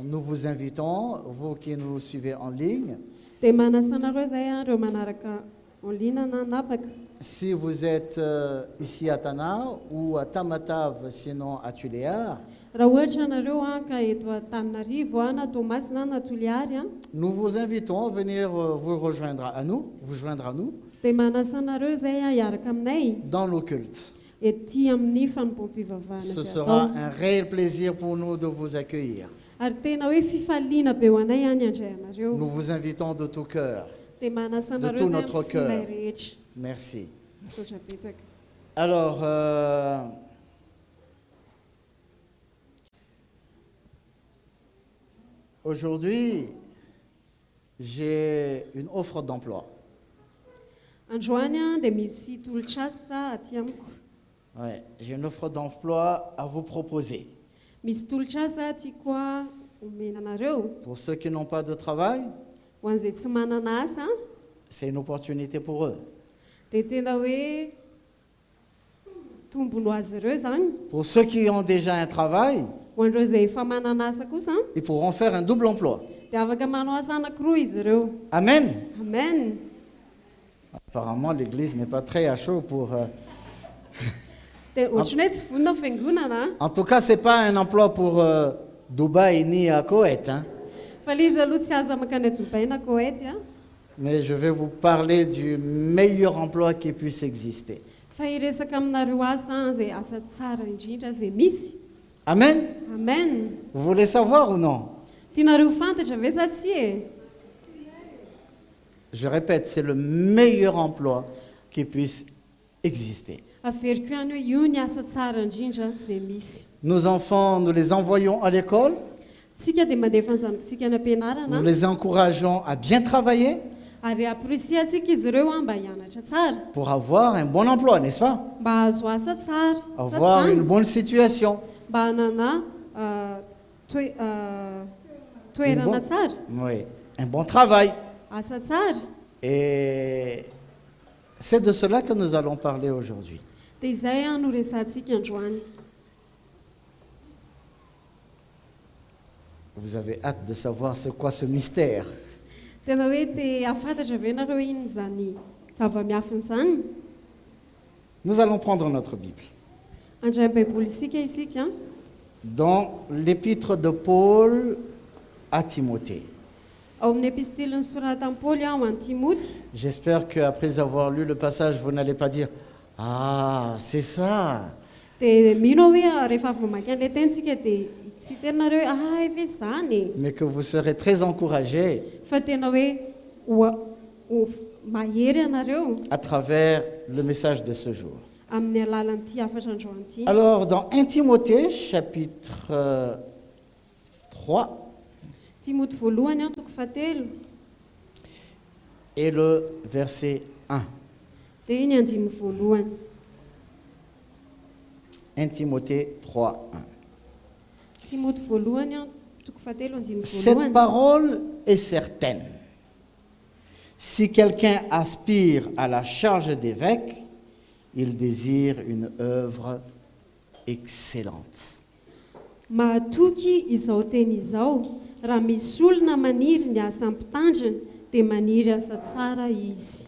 nous vous invitons, vous qui nous suivez en ligne, Dia manasanareo zay ireo manaraka en ligne na napaka. si vous êtes ici à Tana ou à Tamatave, sinon à Tuléar, Raha ohatra ianareo ka eto Antananarivo na Toamasina na Toliary nous vous invitons à venir vous joindre à nous dia manasanareo zay hiaraka aminay dans nos cultes. ety amin'ny fanompom-pivavahana Ce izay sera atao. un réel plaisir pour nous de vous accueillir. Ary tena hoe fifaliana be ho anay any andray anareo. Nous vous invitons de tout cœur. Dia De manasanareo tout zay notre amin'ny fonay cœur. rehetra. Merci. Misaotra betsaka. Alors, aujourd'hui, j'ai une offre d'emploi. Androany dia misy tolotrasa aty amiko. Ouais, j'ai une offre d'emploi à vous proposer. Misy tolotrasa tiako omena anareo. Pour ceux qui n'ont pas de travail, Ho an'izay tsy manana asa c'est une opportunité pour eux. dia tena hoe tombony ho azy ireo zany. Pour ceux qui ont déjà un travail, Ho an'ireo izay efa manana asa kosa ils pourront faire un double emploi. dia afaka manao asa anankiroa izy ireo. Amen. Amen. Apparemment, l'église n'est pas très à chaud pour... Dia ohatrany hoe tsy vonona fiangonana En tout cas, ce n'est pas un emploi pour Dubaï ni à Koweït. Hein. fa ilay izy aloha tsy aza makany Dubai na Koweït Mais je vais vous parler du meilleur emploi qui puisse exister. fa hiresaka aminareo asa izay asa tsara indrindra izay misy. Amen. Amen. Vous voulez savoir ou non? Tianareo fantatra ve sa tsy e? Je répète, c'est le meilleur emploi qui puisse exister. Averiko ihany hoe io ny asa tsara indrindra izay misy. Nos enfants, nous les envoyons à l'école, Tsika dia mandefa ny zanakitsika any am-pianarana nous les encourageons à bien travailler ary apirisiantsika izy ireo mba hianatra tsara, pour avoir un bon emploi, n'est-ce pas? mba hahazo asa tsara, sa tsy Avoir zany? une bonne situation. Mba hanana toerana tsara, Oui, un bon travail. asa tsara. Et c'est de cela que nous allons parler aujourd'hui. Dia izay no resantsika androany. Vous avez hâte de savoir c'est quoi ce mystère. Tena hoe te afantatra ve nareo iny zany zava-miafiny zany? Nous allons prendre notre Bible. Andray baiboly isika Dans l'épître de Paul à Timothée. ao amin'ny epistiliny soratan'i Paoly ho an'i Timoty. J'espère qu'après avoir lu le passage, vous n'allez pas dire « Ah, c'est ça !» Dia mino hoe rehefa avy mamaky an'ilay tentsika dia tsy tenareo hoe efa zany, mais que vous serez très encouragés fa tena hoe mahery anareo à travers le message de ce jour. amin'ny alalan'ity afatra androany ity. Alors, dans 1 Timothée, chapitre 3, Timoty voalohany toko fahatelo et le verset 1. dia iny andimy voalohany. 1 Timothée 3, 1. Timoty voalohany toko fahatelo andimy Cette voalohany. parole est certaine. Si quelqu'un aspire à la charge d'évêque, il désire une œuvre excellente. Mahatoky izao teny izao, raha misy olona maniry ny asa mpitandrina dia maniry asa tsara izy.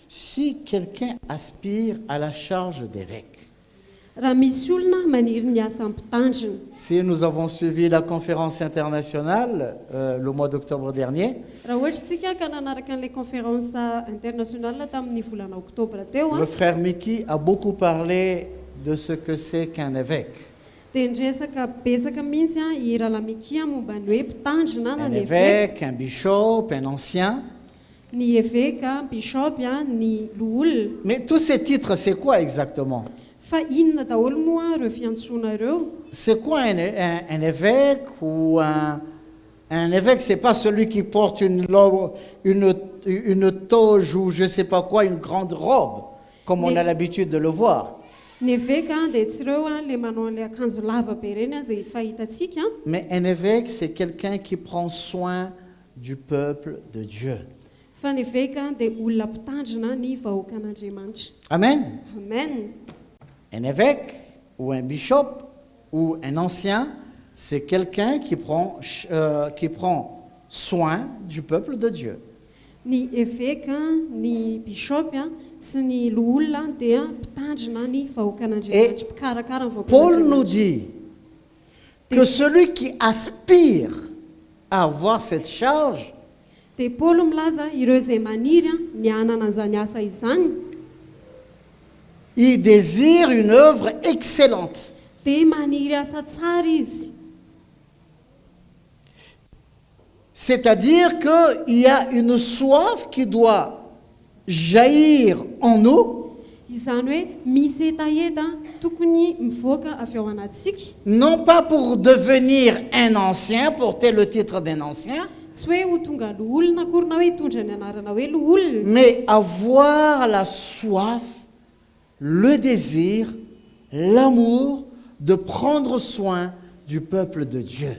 Si quelqu'un aspire à la charge d'évêque. Raha misy olona maniry ny asa mpitandrina. Si nous avons suivi la conférence internationale le mois d'octobre dernier, Raha ohatra tsika ka nanaraka an'ilay conférence internationale tamin'ny volana oktobra teo le frère Mickey a beaucoup parlé de ce que c'est qu'un évêque. dia nresaka betsaka mihitsy i Ralamikia momba ny hoe mpitandrina na Un ny évêque, évêque, un bishop, un ancien. ny évêque, bishop, ny loholona. Mais tous ces titres, c'est quoi exactement? Fa inona daholo moa ireo fiantsoana ireo? C'est quoi un évêque ou un évêque? C'est pas celui qui porte une toge ou je sais pas quoi, une grande robe, comme on a l'habitude de le voir. Ny évêque dia tsy ireo le manao an'ilay akanjo lava be ireny izay fahitantsika. Mais un évêque, c'est quelqu'un qui prend soin du peuple de Dieu. Fa ny évêque dia olona mpitandrina ny vahoakan'Andriamanitra. Amen. Amen. Un évêque ou un bishop ou un ancien, c'est quelqu'un qui prend soin du peuple de Dieu. Ny évêque, ny bishop sy ny loholona dia mpitandrina ny vahoakan'Andriamanitra, mpikarakara ny Paul nous vahoakan'Andriamanitra. dit que celui qui aspire à avoir cette charge, Dia Paoly milaza ireo izay maniry ny hanana an'izany asa izany, il désire une œuvre excellente. dia maniry asa tsara izy. C'est-à-dire qu'il y a une soif qui doit jaillir en nous, Izany hoe misy etaeta tokony mivoaka avy ao anatsika, non pas pour devenir un ancien, porter le titre d'un ancien, tsy hoe ho tonga loholona akory na hoe hitondra ny anarana hoe loholona, mais avoir la soif, le désir, l'amour de prendre soin du peuple de Dieu.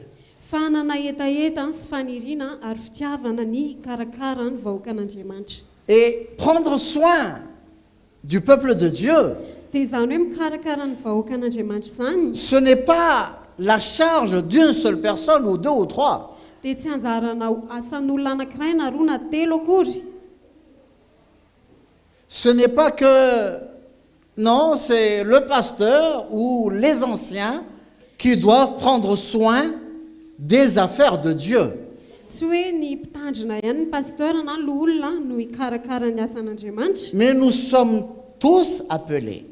fanana etaeta sy faniriana ary fitiavana ny karakara ny vahoakan'Andriamanitra. Et prendre soin du peuple de Dieu, Dia izany hoe mikarakara ny vahoakan'Andriamanitra izany, ce n'est pas la charge d'une seule personne ou deux ou trois. dia tsy anjarana asan'olona anankiray na roa na telo akory. Ce n'est pas que, non, c'est le pasteur ou les anciens qui doivent prendre soin des affaires de Dieu. Tsy hoe ny mpitandrina ihany ny pasteur na ny loholona no hikarakara ny asan'Andriamanitra, Mais nous sommes tous appelés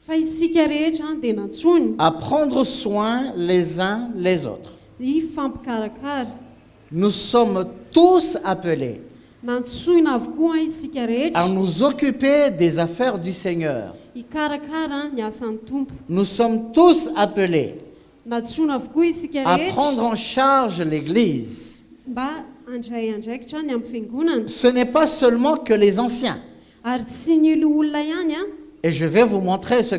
fa isika rehetra dia nantsony à prendre soin les uns les autres. hifampikarakara. Nous sommes tous appelés Nantsoina avokoa isika à rehetra nous occuper des affaires du Seigneur. hikarakara ny asan'ny tompo. Nous sommes tous appelés Natsoina avokoa isika à rehetra prendre en charge l'Église. mba andray andraikitra ny amin'ny fiangonana, Ce n'est pas seulement que les anciens. ary tsy ny loholona ihany Et je vais vous montrer ce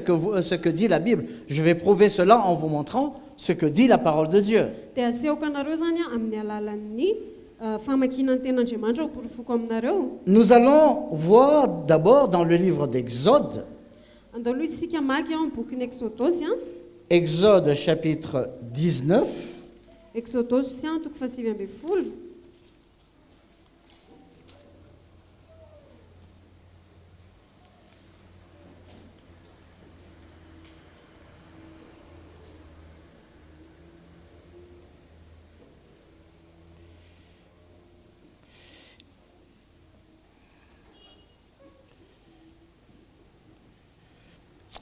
que dit la Bible. Je vais prouver cela en vous montrant ce que dit la parole de Dieu. dia asehoko anareo zany amin'ny alalan'ny famakinany ten'Andriamanitra ho porofoko aminareo. Nous allons voir d'abord dans le livre d'Exode, Andao aloha isika maky ao amin'ny bokin'ny Exodosy, Exode chapitre 19, Exodosy toko 7.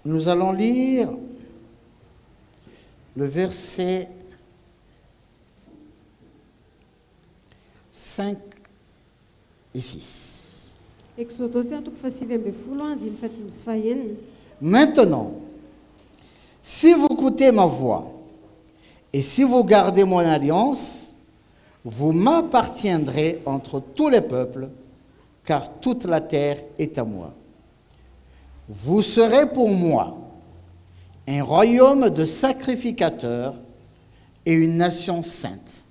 nous allons lire le verset 5 et 6. Exodosy toko 7 andiny 5 sy 5. Maintenant, si vous écoutez ma voix et si vous gardez mon alliance, vous m'appartiendrez entre tous les peuples, car toute la terre est à moi. Vous serez pour moi un royaume de sacrificateurs et une nation sainte.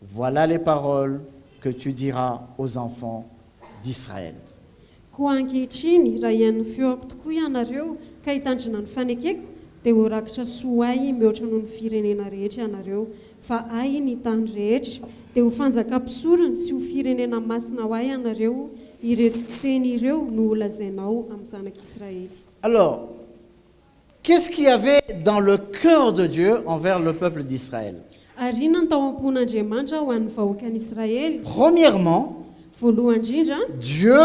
Voilà les paroles que tu diras aux enfants d'Israël. Koa ankehitriny raha ian'ny feoko tokoa ianareo ka hitandrina ny fanekeko, dia ho rakitra soa ahy mihoatra noho ny firenena rehetra ianareo, fa ahy ny tany rehetra, dia ho fanjakam-pisorona sy ho firenena masina ho ahy ianareo, ireto teny ireo no holazainao amin'ny zanak'Israely. Alors, qu'est-ce qu'il y avait dans le cœur de Dieu envers le peuple d'Israël? Ary inona ny tao am-pon'Andriamanitra ho an'ny vahoakan'Israely? Premièrement, Voalohany indrindra, Dieu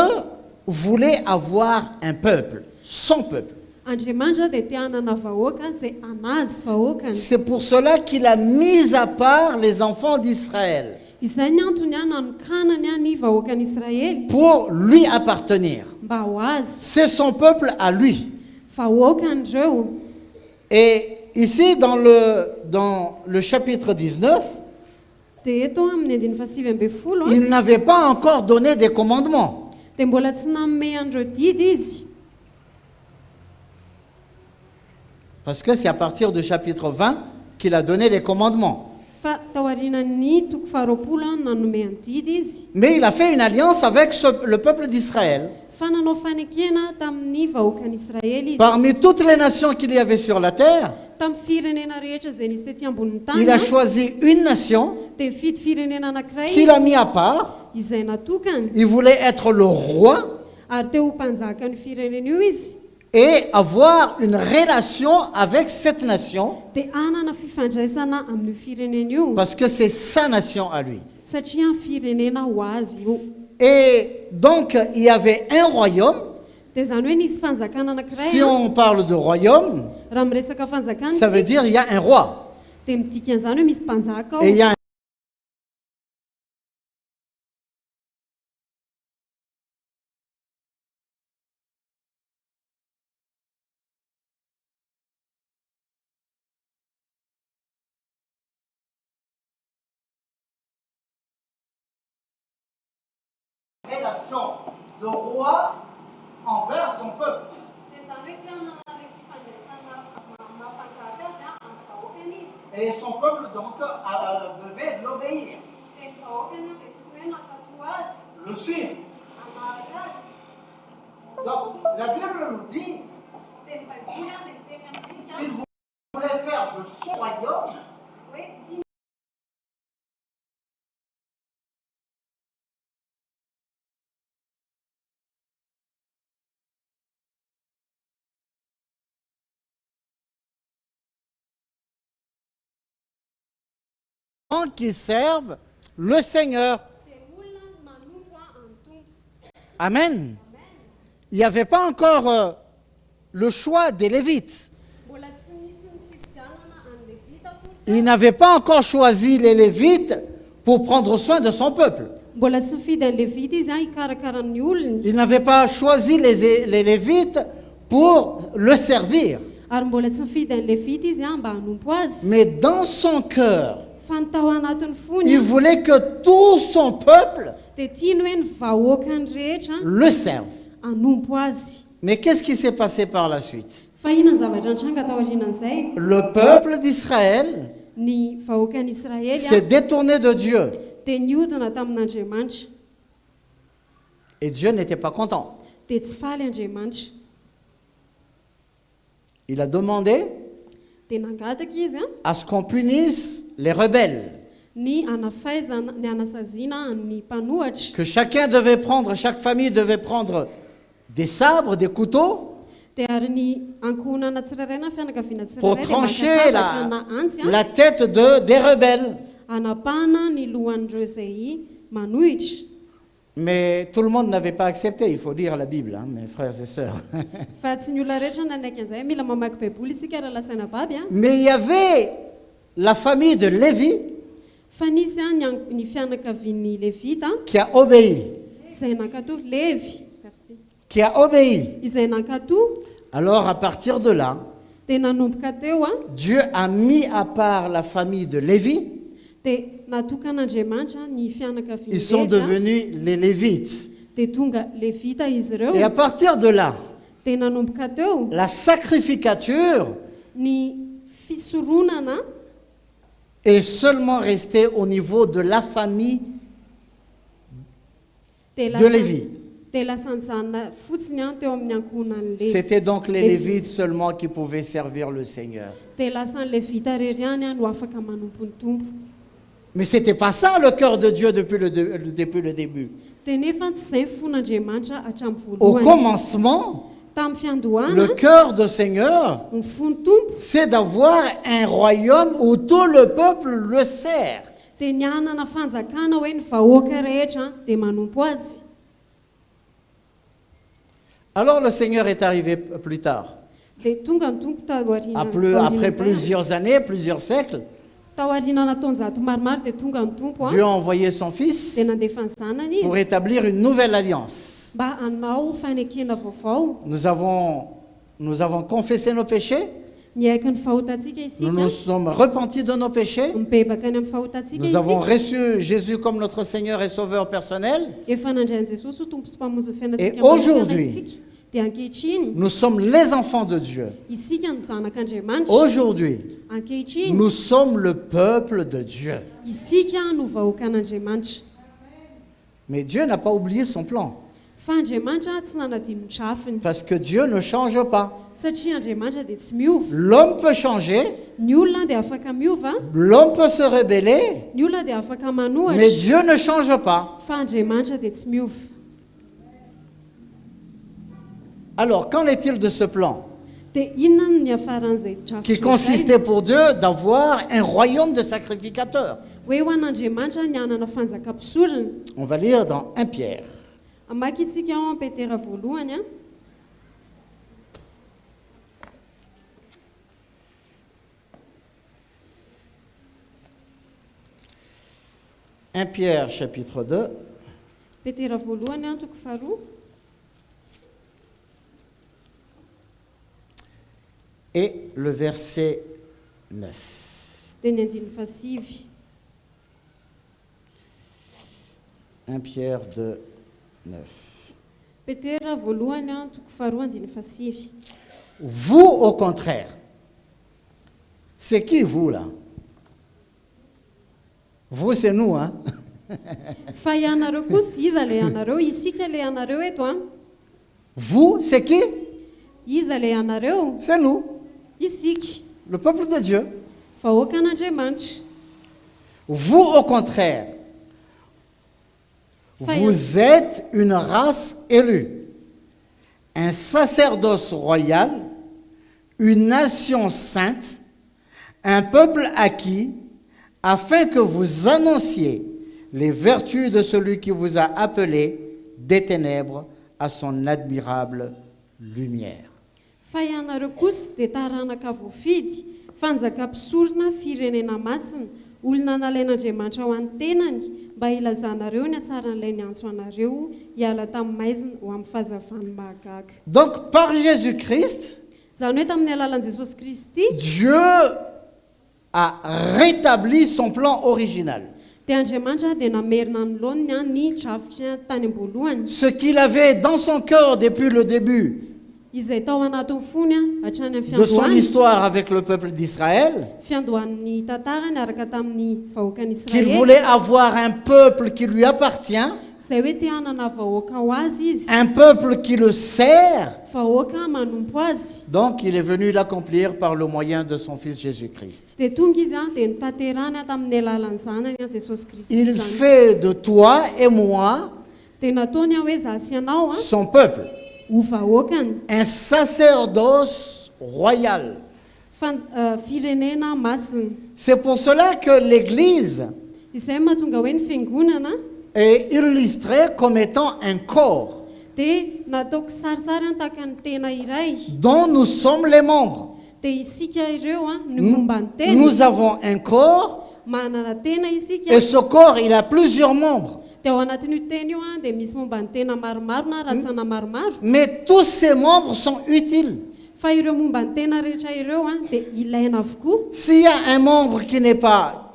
voulait avoir un peuple, son peuple. Andriamanitra dia te hanana vahoaka izay anazy vahoakany. C'est pour cela qu'il a mis à part les enfants d'Israël Izay ny antony nanokanany ny vahoakan'Israely pour lui appartenir. mba ho azy. C'est son peuple à lui. Vahoakan'ireo. Et ici, dans le chapitre 19, Dia eto amin'ny andiny 7 il n'avait pas encore donné des commandements. dia mbola tsy nanome an'ireo didy izy, Parce que c'est à partir du chapitre 20 qu'il a donné les commandements. fa taorinan'ny toko 20 nanome any didy izy. Mais il a fait une alliance avec le peuple d'Israël. Fa nanao fanekena tamin'ny vahoakan'Israely izy. Parmi toutes les nations qu'il y avait sur la terre, tamin'ny firenena rehetra izay nisy tety ambonin'ny Il a tany choisi une nation dia mifidy firenena anankiray qu'il a mis à part. izay natokany Il voulait être le roi ary teo ho mpanjaka ny firenena io izy et avoir une relation avec cette nation dia anana fifandraisana amin'io firenena io parce que c'est sa nation à lui. satria firenena ho azy io Et donc, il y avait un royaume. dia zany hoe nisy fanjakana anankiray Si on parle de royaume, raha miresaka fanjakana ça veut dire il y a un roi. dia midika an'izany hoe misy mpanjaka ao Et il y a une relation de roi envers son peuple. Et son peuple donc devait l'obéir, le suivre. Donc la Bible nous dit qu'il voulait faire de son royaume qui servent le Seigneur. Amen. Il n'y avait pas encore le choix des Lévites. Il n'avait pas encore choisi les Lévites pour prendre soin de son peuple. mbola tsy mifidy any levita izy hikarakara ny olony Il n'avait pas choisi les Lévites pour le servir. ary mbola tsy mifidy any levita izy mba hanompo azy Mais dans son cœur, fa ny tao anatin'ny fony il voulait que tout son peuple dia tiany hoe ny vahoakany rehetra le serve. hanompo azy Mais qu'est-ce qui s'est passé par la suite? fa ina ny zavatra nitranga tao aorianan'izay Le peuple d'Israël ny vahoakan'ny israely s'est détourné de Dieu. dia niodina tamin'andriamanitra Et Dieu n'était pas content. dia tsy faly andriamanitra Il a demandé dia nangataka izy à ce qu'on punisse les rebelles. ny anafaizana ny anasaziana ny mpanohatra Que chaque famille devait prendre des sabres, des couteaux dia ary ny ankohonana tsirairay fianakaviana pour tsirairay dia trancher makasabatra na antsy la tête des rebelles. anapahana ny lohan'ireo izay manohitra Mais tout le monde n'avait pas accepté, il faut dire la Bible, hein, mes frères et sœurs. fa tsy ny olona rehetra nanaiky an'izay mila mamaky baiboly isika raha lasaina baby Mais il y avait la famille de Lévi fa nisy ny fianakavian'ny levita qui a obéi. izay nankatoy levy Qui a obéi. izay nankatoy Alors à partir de là, dia nanomboka teo Dieu a mis à part la famille de Lévi. dia natokan'andriamanitra ny fianakavian'ny Ils sont Lévi devenus les Lévites. dia tonga levita izy ireo Et à partir de là, dia nanomboka teo la sacrificature ny fisoronana est seulement restée au niveau de la famille dia de Lévi. dia lasanjanona fotsiny teo amin'ny ankohonan'ny levy C'était donc les Lévites seulement qui pouvaient servir le Seigneur. dia lasan'ny levita rery ihany no afaka manompo ny tompo Mais ce n'était pas ça le cœur de Dieu depuis le début. dia nefa tsy izay fon'andriamanitra hatramin'ny Au voalohany commencement, tamin'ny le fiandohana cœur du Seigneur, ny fony tompo c'est d'avoir un royaume où tout le peuple le sert. dia ny anana fanjakana hoe ny vahoaka rehetra dia manompo azy Alors le Seigneur est arrivé plus tard. dia tonga ny tompo Après plusieurs années, plusieurs siècles, tao aoriana nataonjato maromaro dia tonga ny tompo Dieu a envoyé son Fils dia nandefa ny zanany pour izy établir une nouvelle alliance. mba hanao fanekena vaovao Nous avons confessé nos péchés, niaiky ny fahotantsika nous isika nous sommes repentis de nos péchés, mibebaka any amin'ny fahotantsika nous avons isika reçu Jésus comme notre Seigneur et Sauveur personnel. efa nandray an' jesosy ho tompo sy mpamonjy ny Et fiainantsika aujourd'hui, isika dia ankehitriny Nous sommes les enfants de Dieu. isika no zanak'andriamanitra Aujourd'hui, ankehitriny nous sommes le peuple de Dieu. isika no vahoakan'andriamanitra Mais Dieu n'a pas oublié son plan. fa andriamanitra tsy nanadino trafiny Parce que Dieu ne change pas. satria Andriamanitra dia tsy miova. L'homme peut changer, Ny olona dia afaka miova, l'homme peut se rebeller, ny olona dia afaka mais manohatra, Dieu ne change pas. fa Andriamanitra dia tsy miova. Alors, qu'en est-il de ce plan Dia inona ny afaran'izay qui drafitra izay? consistait pour Dieu d'avoir un royaume de sacrificateurs? Hoe ho an'Andriamanitra ny hanana fanjakam-pisorana. On va lire dans 1 Pierre. Amaky itsika ao amin'ny Petera voalohany a. 1 Pierre chapitre 2 Petera voalohany a toko faharoa et le verset 9. dia ny andiny fasivy. 1 Pierre 2, 9. Petera voalohany a toko faharoa andiny fasivy. Vous, au contraire, c'est qui vous là? Vous, c'est nous, hein? Fa ianareo kosa iza le anareo, isika le anareo eto a. Vous, c'est qui? Iza le anareo, C'est nous, isika le peuple de Dieu. vahoaka an'Andriamanitra. Vous, au contraire, vous êtes une race élue, un sacerdoce royal, une nation sainte, un peuple acquis, afin que vous annonciez les vertus de celui qui vous a appelé des ténèbres à son admirable lumière. Fa ianareo kosa dia taranaka voafidy, fanjakam-pisorona firenena masina, olona nalain'Andriamanitra ho any tenany, mba ilazanareo ny hatsaran'ilay ny antso anareo hiala tamin'ny maizina ho amin'ny fahazavany mahagaga. Donc, par Jésus-Christ, Izany hoe tamin'ny alalan'i Jesosy Kristy Dieu a rétabli son plan original. dia Andriamanitra dia namerina anoloany a ny drafitra tany am-boalohany, Ce qu'il avait dans son cœur depuis le début izay tao anatin'ny fony a hatrany amin'ny de son fiandohany, histoire avec le peuple d'Israël, fiandohan'ny tantarany araka tamin'ny vahoakan'ny qu'il Israely, voulait avoir un peuple qui lui appartient, izay hoe te hanana vahoaka ho azy izy, un peuple qui le sert. vahoaka manompo azy. Donc, il est venu l'accomplir par le moyen de son Fils Jésus-Christ. Dia tonga izy a dia nitaterany a tamin'ny alalan'ny zanany a Jesosy Kristy Il zany. fait de toi et moi Dia nataony a hoe za sy ianao a son peuple, ho vahoakany, un sacerdoce royal. firenena masina. C'est pour cela que l'Église Izay mahatonga hoe ny fiangonana est illustrée comme étant un corps dia nataoko sarisary an tahaka ny tena iray, dont nous sommes les membres. dia isika ireo a ny momba ny tena, Nous avons un corps manana tena isika, et ce corps, il a plusieurs membres. dia ao anatin'io tena io a dia misy momba ny tena maromaro na ratsana maromaro, Mais tous ces membres sont utiles. fa ireo momba ny tena rehetra ireo a dia ilaina avokoa. S'il y a un membre qui n'est pas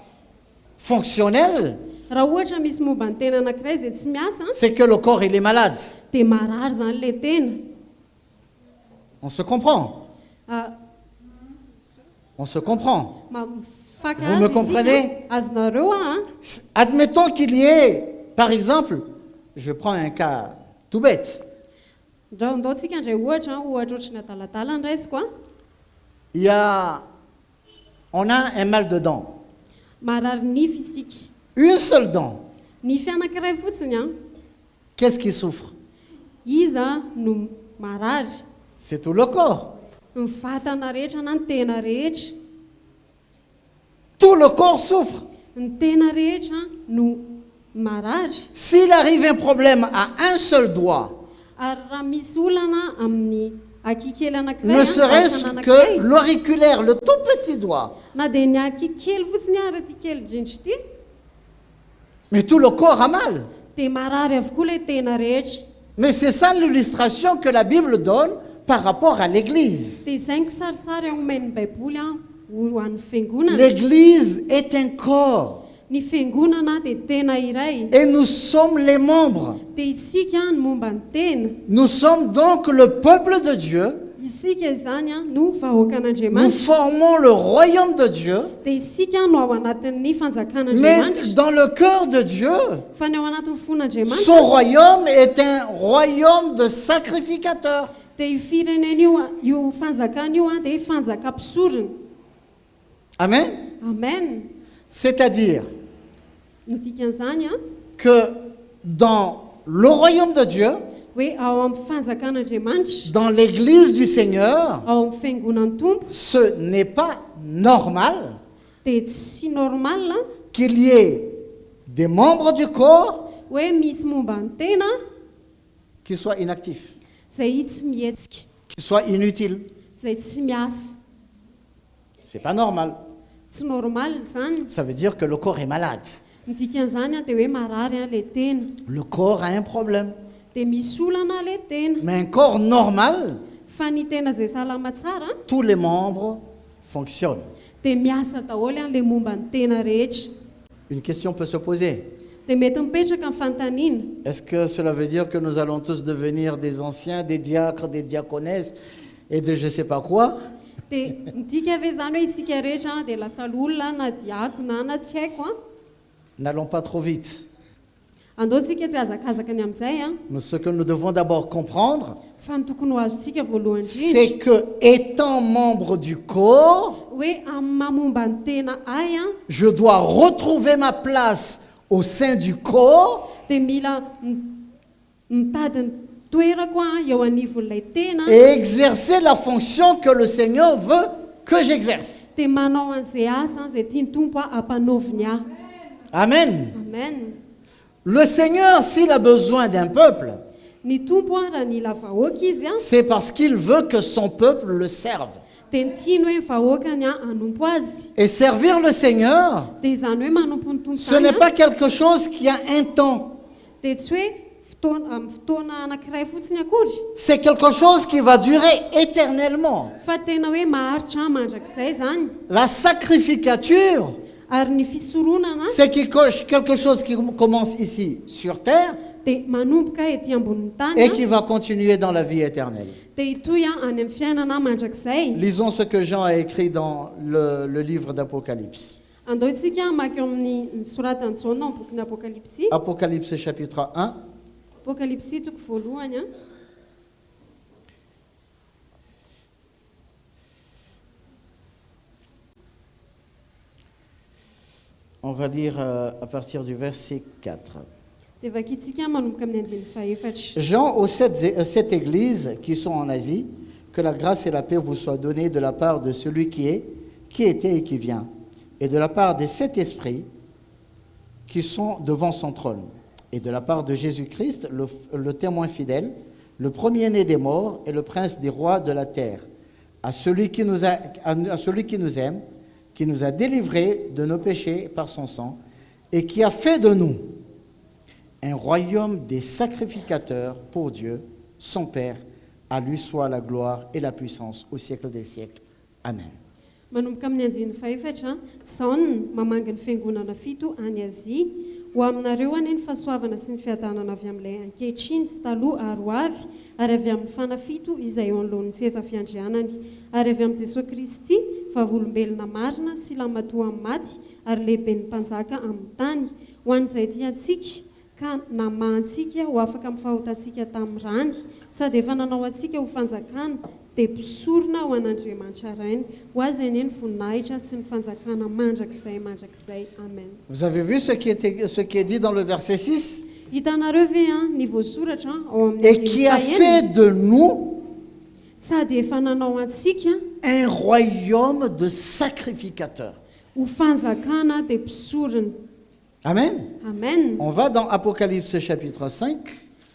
fonctionnel, Raha ohatra misy momba ny tena anankiray izay tsy miasa a, c'est que le corps, il est malade. dia marary zany le tena. On se comprend. Ah, On se comprend. mifaka Vous me azy comprenez? isika, azonareo a. Admettons qu'il y ait, par exemple, je prends un cas tout bête. Raha ndaontsika indray ohatra ohatrany adaladala ny raisiko a, Il y a, on a un mal de dents. marary nify isika, Une seule dent. nify anankiray fotsiny a, Qu'est-ce qui souffre? izy a no marary. C'est tout le corps. Ny vatana rehetra na ny tena rehetra, Tout le corps souffre. ny tena rehetra no marary. S'il arrive un problème à un seul doigt, Ary raha misy olana amin'ny akikely anankiray ne a, serait-ce vatana que anankiray, l'auriculaire, le tout petit doigt, na dia ny akikely fotsiny ary ty kely drindry ty, mais tout le corps a mal. dia marary avokoa le tena rehetra. Mais c'est ça l'illustration que la Bible donne par rapport à l'Église. Dia izay ny kisarisary aomen'ny baiboly a ho an'ny fiangonana. L'Église est un corps Ny fiangonana dia tena iray, et nous sommes les membres. dia isika ny momba ny tena. Nous sommes donc le peuple de Dieu. Isika izany a no Nous vahoakan'Andriamanitra, formons le royaume de Dieu. dia isika no ao anatin'ny Mais fanjakan'Andriamanitra, dans le cœur de Dieu, fa ny ao anatin'ny fon'Andriamanitra son royaume est un royaume de sacrificateurs. dia io firenena io fanjakana io dia fanjakam-pisorona. Amen. Amen. C'est-à-dire Midika an'izany a que dans le royaume de Dieu, hoe ao amin'ny fanjakan'Andriamanitra, dans l'église du Seigneur, ao amin'ny fiangonan'ny tompo, ce n'est pas normal dia tsy normal qu'il y ait des membres du corps hoe misy momba ny tena qui soient inactifs, izay tsy mihetsika, qui soient inutiles. izay tsy miasa. C'est pas normal. Tsy normal izany. Ça veut dire que le corps est malade. Midika an'izany a dia hoe marary ilay tena, Le corps a un problème. dia misy olana ilay tena. Mais un corps normal, Fa ny tena izay salama tsara tous les membres fonctionnent. dia miasa daholo ilay momba ny tena rehetra. Une question peut se poser. Dia mety mipetraka amin'ny fantaniana, Est-ce que cela veut dire que nous allons tous devenir des anciens, des diacres, des diaconesses et de je sais pas quoi? dia midika ve izany hoe isika rehetra dia lasa olona na diakona na tsy haiko a? N'allons pas trop vite. Andaontsika tsy azakazaka ny amin'izay a, Mais ce que nous devons d'abord comprendre, fa ny tokony ho azontsika voalohany indrindra c'est que étant membre du corps, hoe amin'ny mamomba ny tena ahy a, je dois retrouver ma place au sein du corps dia mila mitady ny toerako a eo anivon'ilay tena, et exercer la fonction que le Seigneur veut que j'exerce. dia manao an'izay asa izay tiany tompo a hampanaoviny ahy. Amen. Amen. Le Seigneur, s'il a besoin d'un peuple, Ny tompo a raha nila vahoaka izy a, c'est parce qu'il veut que son peuple le serve. dia ny tiany hoe vahoakany a hanompo azy. Et servir le Seigneur, Dia izany hoe manompo ny tompo ce izany n'est a, pas quelque chose qui a un temps. dia tsy hoe amin'ny fotoana anankiray fotsiny akory, C'est quelque chose qui va durer éternellement. fa tena hoe maharitra mandrakizay izany. La sacrificature, Ary ny fisoronana c'est quelque chose qui commence ici sur terre dia manomboka ety ambonin'ny tany et a, qui va continuer dans la vie éternelle. dia hitoy a any amin'ny fiainana mandrakizay. Lisons ce que Jean a écrit dans le livre d'Apocalypse. Andao isika maky eo amin'ny soratany Jaona amin'ny bokin'ny Apokalipsy. Apocalypse chapitre 1, Apokalipsy toko voalohany a. on va lire à partir du verset 4. Dia vakitsika manomboka amin'ny andiny faefatra. Jean aux sept églises qui sont en Asie, que la grâce et la paix vous soient données de la part de celui qui est, qui était et qui vient, et de la part des sept esprits qui sont devant son trône, et de la part de Jésus-Christ, le témoin fidèle, le premier-né des morts et le prince des rois de la terre, à celui qui nous aime, qui nous a délivrés de nos péchés par son sang, et qui a fait de nous un royaume des sacrificateurs pour Dieu, son Père. À lui soit la gloire et la puissance au siècle des siècles. Amen. Manomboka amin'ny andiny faefatra, Jaona mamanga ny fiangonana fito any Azia, ho aminareo anie ny fahasoavana sy ny fiadanana avy amin'ilay ankehitriny sy taloha ary ho avy, ary avy amin'ny fanafito izay eo anoloan'ny seza fiandrianany, ary avy amin'ny Jesosy Kristy, vavolombelona marina sy lamatoa amin'ny maty, ary lehiben'ny mpanjaka amin'ny tany, ho an'izay tiantsika ka namahantsika ho afaka amin'ny fahotantsika tamin'ny rany, sady efa nanao antsika ho fanjakana, dia mpisorona ho an'Andriamanitra rainy, ho azy anie ny voninahitra sy ny fanjakana mandrakizay. Amen. Vous avez vu ce qui est dit dans le verset 6? Hitanareo ve ny voasoratra ao amin'ny Et qui a fait de nous sady efa nanao antsika un royaume de sacrificateurs. ho fanjakana dia mpisorona. Amen. Amen. On va dans Apocalypse chapitre 5.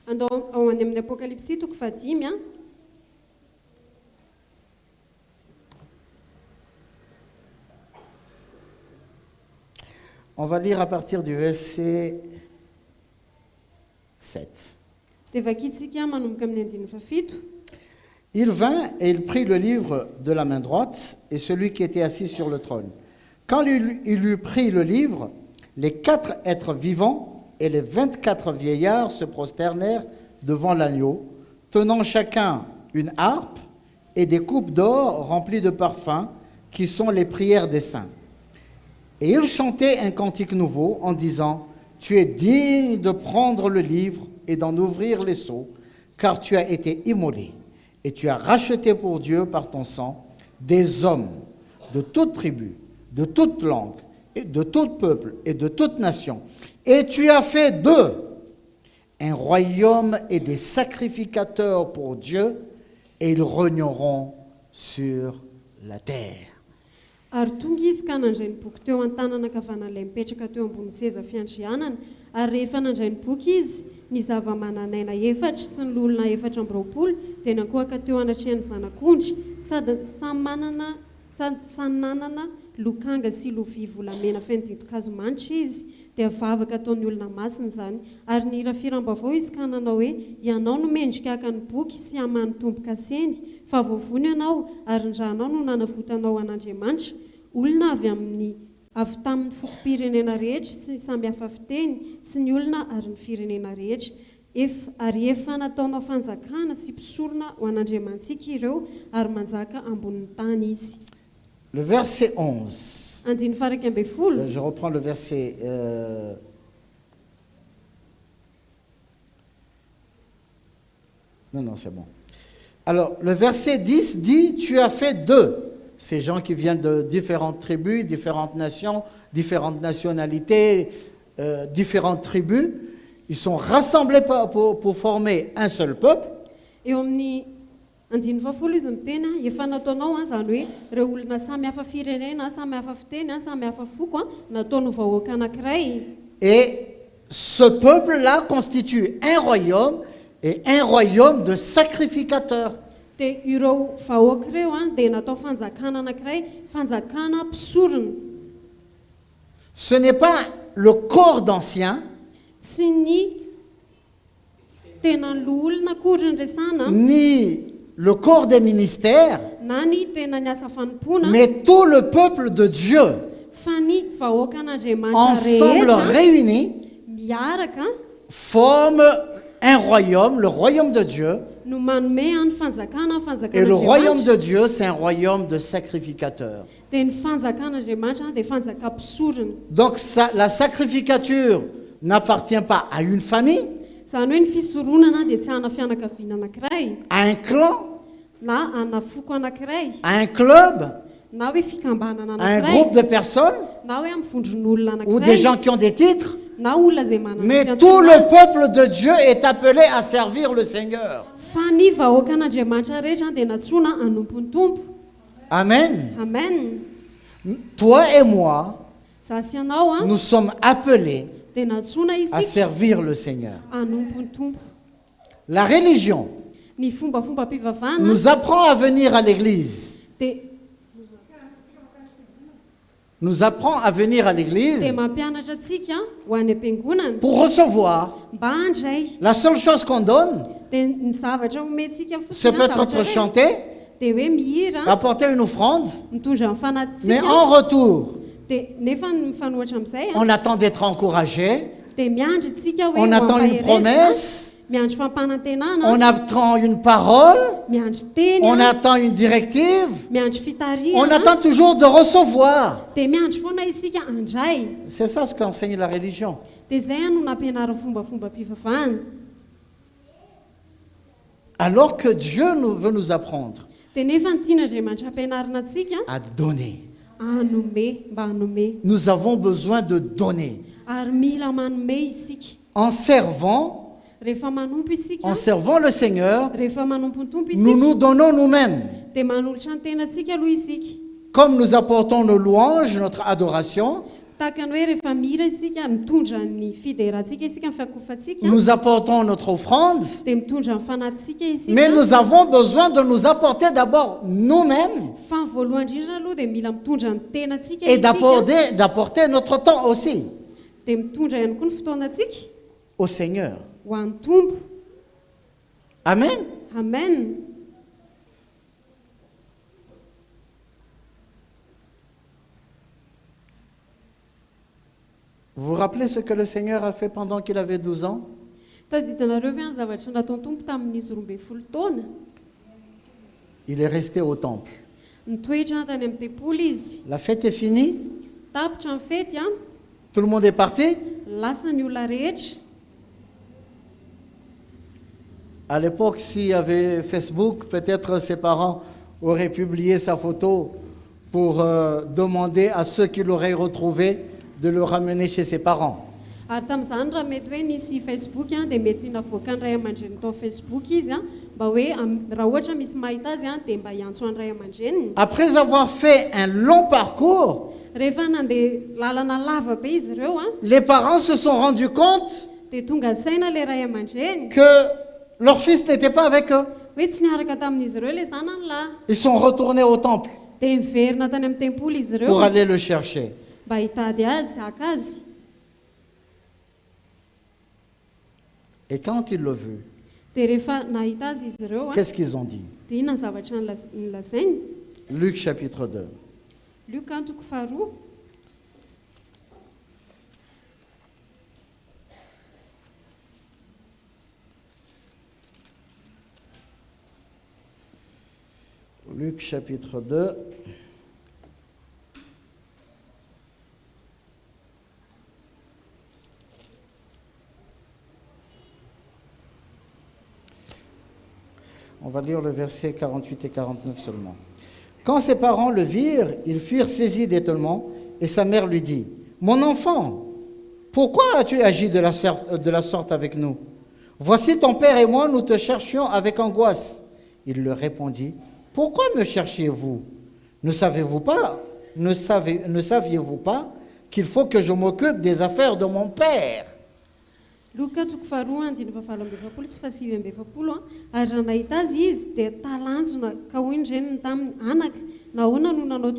Andao ao any amin'ny Apokalipsy toko 5 a. On va lire à partir du verset 7. Dia vakitsika manomboka amin'ny andiny fafito. Il vint et il prit le livre de la main droite et celui qui était assis sur le trône. Quand il eut pris le livre, les 4 êtres vivants et les 24 vieillards se prosternèrent devant l'agneau, tenant chacun une harpe et des coupes d'or remplies de parfums, qui sont les prières des saints. Et ils chantaient un cantique nouveau en disant: Tu es digne de prendre le livre et d'en ouvrir les sceaux, car tu as été immolé. et tu as racheté pour Dieu par ton sang des hommes de toute tribu, de toute langue, et de tout peuple et de toute nation. Et tu as fait d'eux un royaume et des sacrificateurs pour Dieu, et ils régneront sur la terre. Ary tonga izy ka nandray ny boky teo an-tanana kavanan'ilay mipetraka teo ambony seza fiandrianana, ary rehefa nandray ny boky izy, ny zava-mananaina efatra sy ny lolona efatra amby roapolo dia nakohaka teo anatrehany zanak'ondry, sady samy nanana lokanga sy lovia volamena feno didin-kazo manitra izy, dia vavaka ataon'ny olona masina izany. Ary ny hirafiram-baovao izy ka nanao hoe ianao no mendrika haka ny boky sy hamany tomboka seny, fa voavony ianao ary ny ranao no nanavotanao an'Andriamanitra, olona avy tamin'ny fokom-pirenena rehetra sy samy hafa fiteny sy ny olona ary ny firenena rehetra. Ary efa nataonao fanjakana sy mpisorona ho an'Andriamantsika ireo ary manjaka ambonin'ny tany izy. Le verset 11. Je reprends le verset... Non, c'est bon. Alors, le verset 10 dit, tu as fait d'eux, ces gens qui viennent de différentes tribus, différentes nations, différentes nationalités, différentes tribus, ils sont rassemblés pour former un seul peuple. Andiny fafolo izy mitena efa nataonao zany hoe ireo olona samy hafa firenena, samy hafa fiteny, samy hafa foko nataonao vahoaka anankiray. Et ce peuple-là constitue un royaume et un royaume de sacrificateurs. Dia ireo vahoaka ireo dia natao fanjakana anankiray, fanjakana mpisorona. Ce n'est pas le corps d'anciens, tsy ny tena olona akory ny resana, ni le corps des ministères, mais tout le peuple de Dieu, ensemble réunis, forme un royaume, le royaume de Dieu. Et le royaume de Dieu, c'est un royaume de sacrificateurs. Donc la sacrificature n'appartient pas à une famille, à un clan, à un club, à un groupe de personnes, ou des gens qui ont des titres. Mais tout le peuple de Dieu est appelé à servir le Seigneur. Amen. Amen. Toi et moi, nous sommes appelés à servir le Seigneur. La religion nous apprend à venir à l'église. Nous apprend à venir à l'église pour recevoir. La seule chose qu'on donne, c'est peut-être chanter, apporter une offrande, mais en retour, on attend d'être encouragé, on attend une promesse, on attend une parole, on attend une directive, on attend toujours de recevoir. C'est ça ce qu'enseigne la religion. Alors que Dieu veut nous apprendre à donner. Nous avons besoin de donner. En servant le Seigneur, nous nous donnons nous-mêmes. Comme nous apportons nos louanges, notre adoration, nous apportons notre offrande, mais nous avons besoin de nous apporter d'abord nous-mêmes et d'apporter notre temps aussi au Seigneur. Amen. Amen. Vous vous rappelez ce que le Seigneur a fait pendant qu'il avait 12 ans? Il est resté au temple. La fête est finie. Tout le monde est parti. À l'époque, s'il y avait Facebook, peut-être ses parents auraient publié sa photo pour demander à ceux qui l'auraient retrouvé de le ramener chez ses parents. Ary tamin'izany raha mety hoe nisy Facebook dia mety navoaka ny ray aman-dreny tao Facebook izy mba hoe raha ohatra misy mahita azy dia mba hiantso ny ray aman-dreniny. Après avoir fait un long parcours, Rehefa nandeha lalana lava be izy ireo les parents se sont rendus compte dia tonga saina le ray aman-dreny que leur fils n'était pas avec eux. hoe tsy niaraka tamin'izy ireo le zanany lahy. Ils sont retournés au temple Dia miverina tany amin'ny tempoly izy ireo pour aller le chercher. mba hitady azy haka azy. Et quand ils l'ont vu, Dia rehefa nahita azy izy ireo qu'est-ce qu'ils ont dit? dia inona ny zavatra nilazainy? Luc chapitre 2. Luka toko faharoa Luc chapitre 2. On va lire le verset 48 et 49 seulement. Quand ses parents le virent, ils furent saisis d'étonnement, et sa mère lui dit, « Mon enfant, pourquoi as-tu agi de la sorte avec nous? Voici ton père et moi, nous te cherchions avec angoisse. » Il leur répondit, « Pourquoi me cherchiez-vous? Ne saviez-vous pas qu'il faut que je m'occupe des affaires de mon père? » Luka toko faharoa andiny fahavalo amby efapolo sy fahasivy amby efapolo ary raha nahita azy izy dia talanjona ka hoy ny reniny tamin'ny anaka nahoana no nanao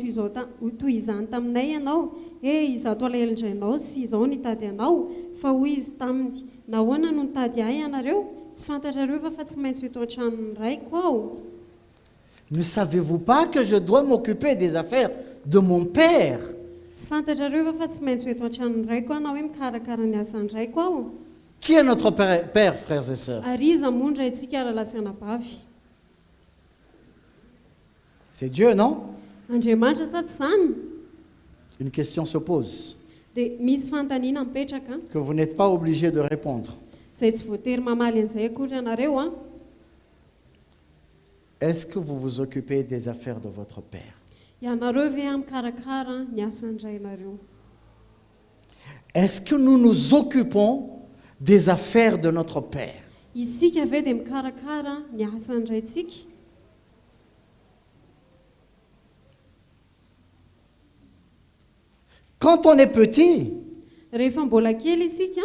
toy izany taminay ianao izato alahelo-drainao sy izao nitady anao fa hoy izy taminy nahoana no nitady ahy ianareo tsy fantatrareo fa tsy maintsy eto an-tranony raiko aho. Ne savez-vous pas que je dois m'occuper des affaires de mon père? Tsy fantatrareo fa tsy maintsy eto an-tranony raiko aho na hoe mikarakara ny asany raiko aho. Qui est notre père, frères et sœurs? Ary iza moa ndray antsika ara-lasana bavy? C'est Dieu, non? Andriamanitra sa tsy izany? Une question se pose, Dia misy fanontaniana mipetraka que vous n'êtes pas obligé de répondre. izay tsy voatery mamaly an'izay akory ianareo Est-ce que vous vous occupez des affaires de votre père? Ianareo ve mikarakara ny asan'ny rainareo? Est-ce que nous nous occupons des affaires de notre père? Isika ve dia mikarakara ny asan'ny raintsika? Quand on est petit, Rehefa mbola kely isika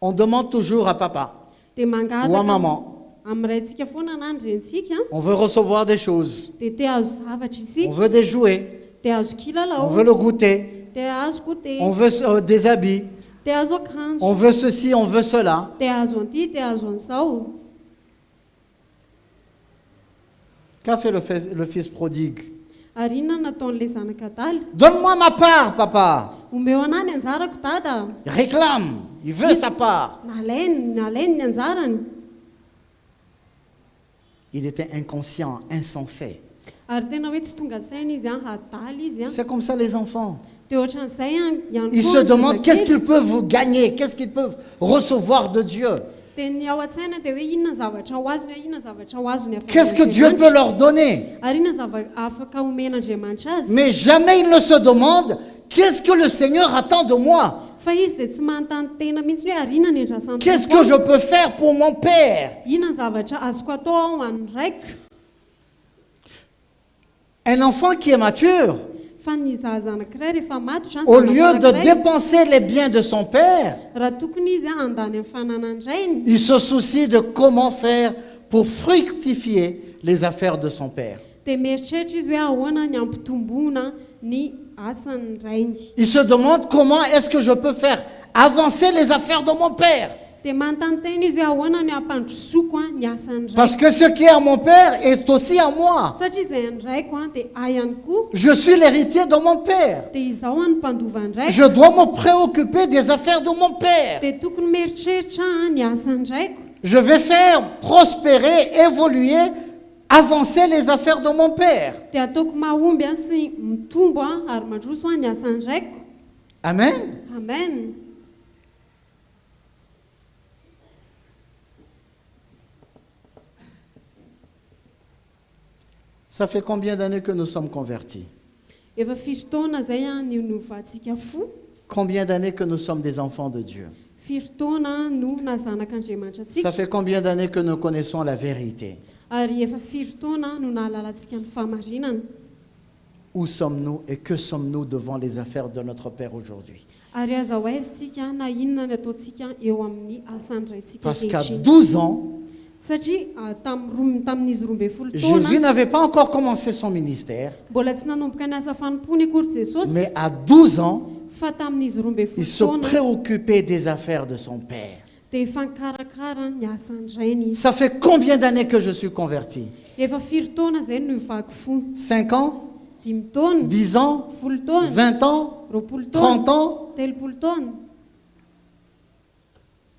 on demande toujours à papa dia ou à mangataka maman. amin'ny raintsika foana na ny rentsika On veut recevoir des choses, dia te azo zavatra on isika, veut des jouets, te azo on kilalao, veut le goûter, te azo goûter, on veut des habits, te azo on akanjo, veut ceci, on veut cela. te azo an'ity, te azo an'izao. Qu'a fait le fils prodigue? Ary inona nataon'ilay zanaka adaly? Donne-moi ma part, papa. Omeo anay ny anjarako dada. Il réclame, il veut sa part. Nalainy ny anjarany. Il était inconscient, insensé. Ary tena hoe tsy tonga saina izy hadaly izy C'est comme ça les enfants. dia ohatran'izay ihany Ils koa se ny demandent qu'est-ce zazakely. qu'ils peuvent gagner, qu'est-ce qu'ils peuvent recevoir de Dieu. Dia ny ao an-tsaina dia hoe inona zavatra ho azony, inona zavatra ho azony avy Qu'est-ce que Dieu peut leur donner? ary inona afaka omen'Andriamanitra azy. Mais jamais ils ne se demandent qu'est-ce que le Seigneur attend de moi. Fa izy dia tsy manontany tena mihitsy hoe ary inona ny andrasan'ny Qu'est-ce Tompo? que je peux faire pour mon Père? Inona ny zavatra azoko atao ao an'ny raiko? Un enfant qui est mature, Fa ny zaza anankiray rehefa matotra au lieu de dépenser les biens de son Père, raha tokony izy andany amin'ny fananany rainy il se soucie de comment faire pour fructifier les affaires de son Père. dia mieritreritra izy hoe ahoana ny ampitomboana ny asan'ny rainy. Il se demande comment est-ce que je peux faire avancer les affaires de mon Père. Dia manontany tena izy hoe ahoana ny ampandrosoko ny asan'ny rainy. Parce que ce qui est à mon Père est aussi à moi. Satria izay any raiko dia ahy ihany koa, Je suis l'héritier de mon Père. dia izaho any mpandovan'ny raiko, Je dois me préoccuper des affaires de mon Père. dia tokony mieritreritra ny asan'ny raiko. Je vais faire prospérer, évoluer, avancer les affaires de mon Père. Dia ataoko mahomby sy mitombo ary mandroso ny asan'ny raiko. Amen. Amen. Ça fait combien d'années que nous sommes convertis? Efa firy taona zay no novatsika fo. Combien d'années que nous sommes des enfants de Dieu? Firy taona no nazanak'Andriamanitra Ça atsika. fait combien d'années que nous connaissons la vérité? Ary efa firy taona no nahalalantsika ny fahamarinana. Où sommes-nous et que sommes-nous devant les affaires de notre Père aujourd'hui? Ary aza ho aizitsika na inona ny ataontsika eo amin'ny asany raintsika Parce qu'à ankehitriny. 12 ans, Satria tamin'izy 12 taona Jésus n'avait pas encore commencé son ministère, mbola tsy nanomboka ny asa fanompony akory Jesosy, mais à 12 ans, fa tamin'izy 12 il se taona préoccupait des affaires de son Père. dia efa nikarakara ny asany rainy izy. Ça fait combien d'années que je suis converti? Efa firy taona zay no vaky fo. 5 ans? 5 taona, 10 ans? 10 taona, 20 ans? 20 30 taona, ans? 30 taona.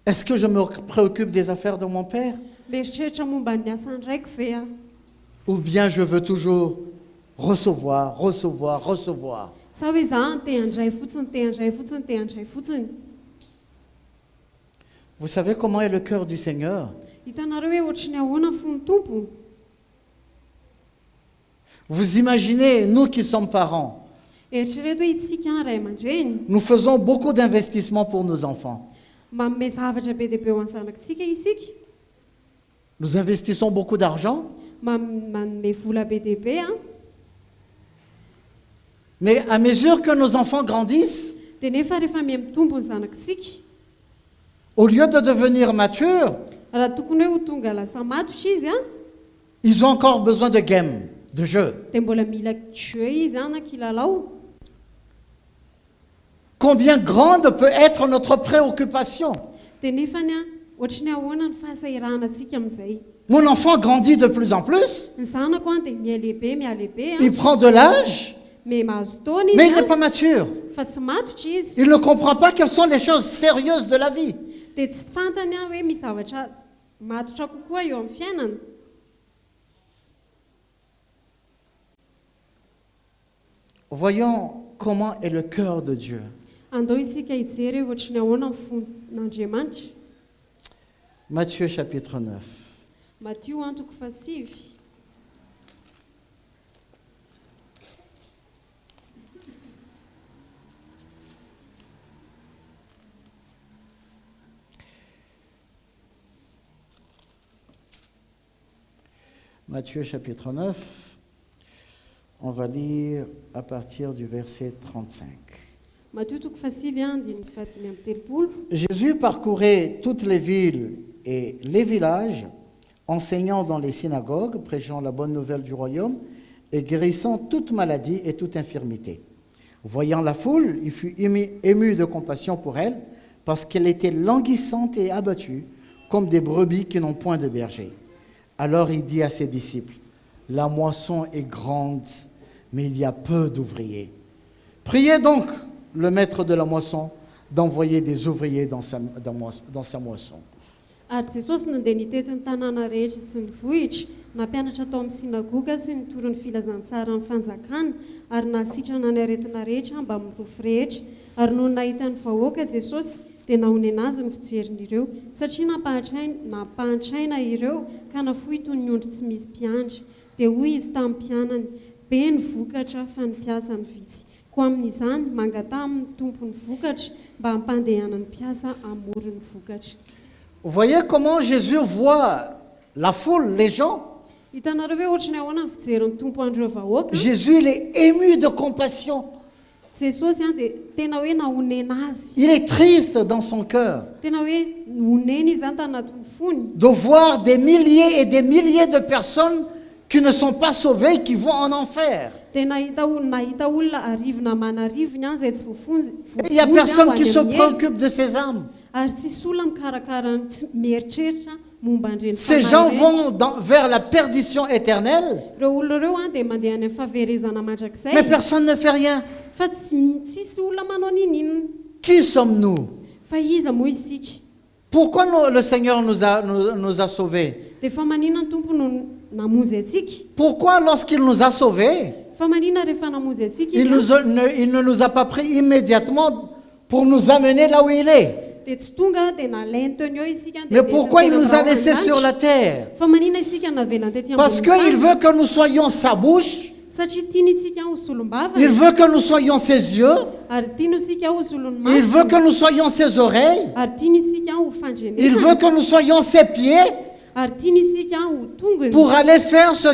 Est-ce que je me préoccupe des affaires de mon Père? Mieritreritra momba ny asany raiko ve a? Ou bien je veux toujours recevoir, recevoir, recevoir? Sa hoe za te handray fotsiny, te handray fotsiny, te handray fotsiny. Vous savez comment est le cœur du Seigneur? Hitanareo hoe ohatrany ahoana fony tompo. Vous imaginez, nous qui sommes parents, Eritrereto hoe itsika ray aman-dreny nous faisons beaucoup d'investissements pour nos enfants. manome zavatra be dia be ho any zanakitsika isika. Nous investissons beaucoup d'argent, Manome vola be dia be a. mais à mesure que nos enfants grandissent, Dia nefa rehefa mitombo ny zanakitsika, au lieu de devenir matures, raha tokony hoe ho tonga lasa matotra izy a, ils ont encore besoin de games, de jeux. dia mbola mila jeu izy a na kilalao. Combien grande peut être notre préoccupation? Dia nefany a ohatrany ahoana ny fahasahiranantsika amin'izay. Mon enfant grandit de plus en plus, Ny zanako a dia mialehibe il prend de l'âge, me mahazo taona mais il izy n'est pas mature. fa tsy matotra izy. Il ne comprend pas quelles sont les choses sérieuses de la vie. Dia tsy fantany a hoe misy zavatra matotra kokoa eo amin'ny fiainana. Voyons comment est le cœur de Dieu. Andao isika hijery hoe ohatrany ahoana ny fon'Andriamanitra. Matthieu chapitre 9. Matio antoko fasivy. Matthieu chapitre 9, on va lire à partir du verset 35. Matio toko fasivy a andiny fahatimy amby telopolo. Jésus parcourait toutes les villes et les villages, enseignant dans les synagogues, prêchant la bonne nouvelle du royaume et guérissant toute maladie et toute infirmité. Voyant la foule, il fut ému de compassion pour elle, parce qu'elle était languissante et abattue, comme des brebis qui n'ont point de berger. Alors il dit à ses disciples, « La moisson est grande, mais il y a peu d'ouvriers. Priez donc le maître de la moisson d'envoyer des ouvriers dans sa moisson. » Ary Jesosy nandeha nitety ny tanàna rehetra sy ny vohitra, nampianatra tao amin'ny sinagoga sy nitoro ny filazantsara amin'ny fanjakana, ary nasitrana ny aretina rehetra mba mirofo rehetra. Ary noho nahita ny vahoaka Jesosy dia nahonena azy ny fijerin'ireo, satria nampahantraina ireo ka nafoy toy ny ondry tsy misy mpiandry. Dia hoy izy tamin'ny mpianany, be ny vokatra fa ny mpiasa ny vitsy. Ko amin'izany mangata amin'ny tompony vokatra mba hampandehanany mpiasa hamory ny vokatra. Vous voyez comment Jésus voit la foule, les gens? Hitanareo hoe ohatrany ahoana ny fijerin'ny tompo andreo vahoaka. Jésus, il est ému de compassion. Jesosy a dia tena hoe nahonena azy. Il est triste dans son cœur Tena hoe honena izy zany tanatiny fony. de voir des milliers et des milliers de personnes qui ne sont pas sauvées, qui vont en enfer. Dia nahita olona arivona manarivony any izay tsy Et il n'y a personne qui se préoccupe de ces âmes. Ary tsisy olona mikarakara tsy mieritreritra momba andreny Ces gens vont vers la perdition éternelle, Ireo olona ireo a dia mandeha any amin'ny fahaverezana mandrakizay. mais personne ne fait rien. Fa tsisy olona manao ninina. Qui sommes-nous? Fa iza moa isika? Pourquoi le Seigneur nous a sauvés? Dia fa maninona ny tompo no namonjy atsika? Pourquoi lorsqu'il nous a sauvés, Fa maninona rehefa namonjy atsika il ne nous a pas pris immédiatement pour nous amener là où il est? dia tsy tonga dia nalainy teo ny eo isika dia Mais pourquoi il tena nous a andao laissés an-danitra. sur la terre? Fa manina isika navelany tetỳ Parce ambony qu'il tany? veut que nous soyons sa bouche, Satria tiany isika ho il solom-bavana veut que nous soyons ses yeux, ary tiany isika ho solony il veut maso que nous soyons ses oreilles, ary tiany isika ho il fandrenena veut que nous soyons ses pieds ary tiany isika ho tongony pour aller faire ce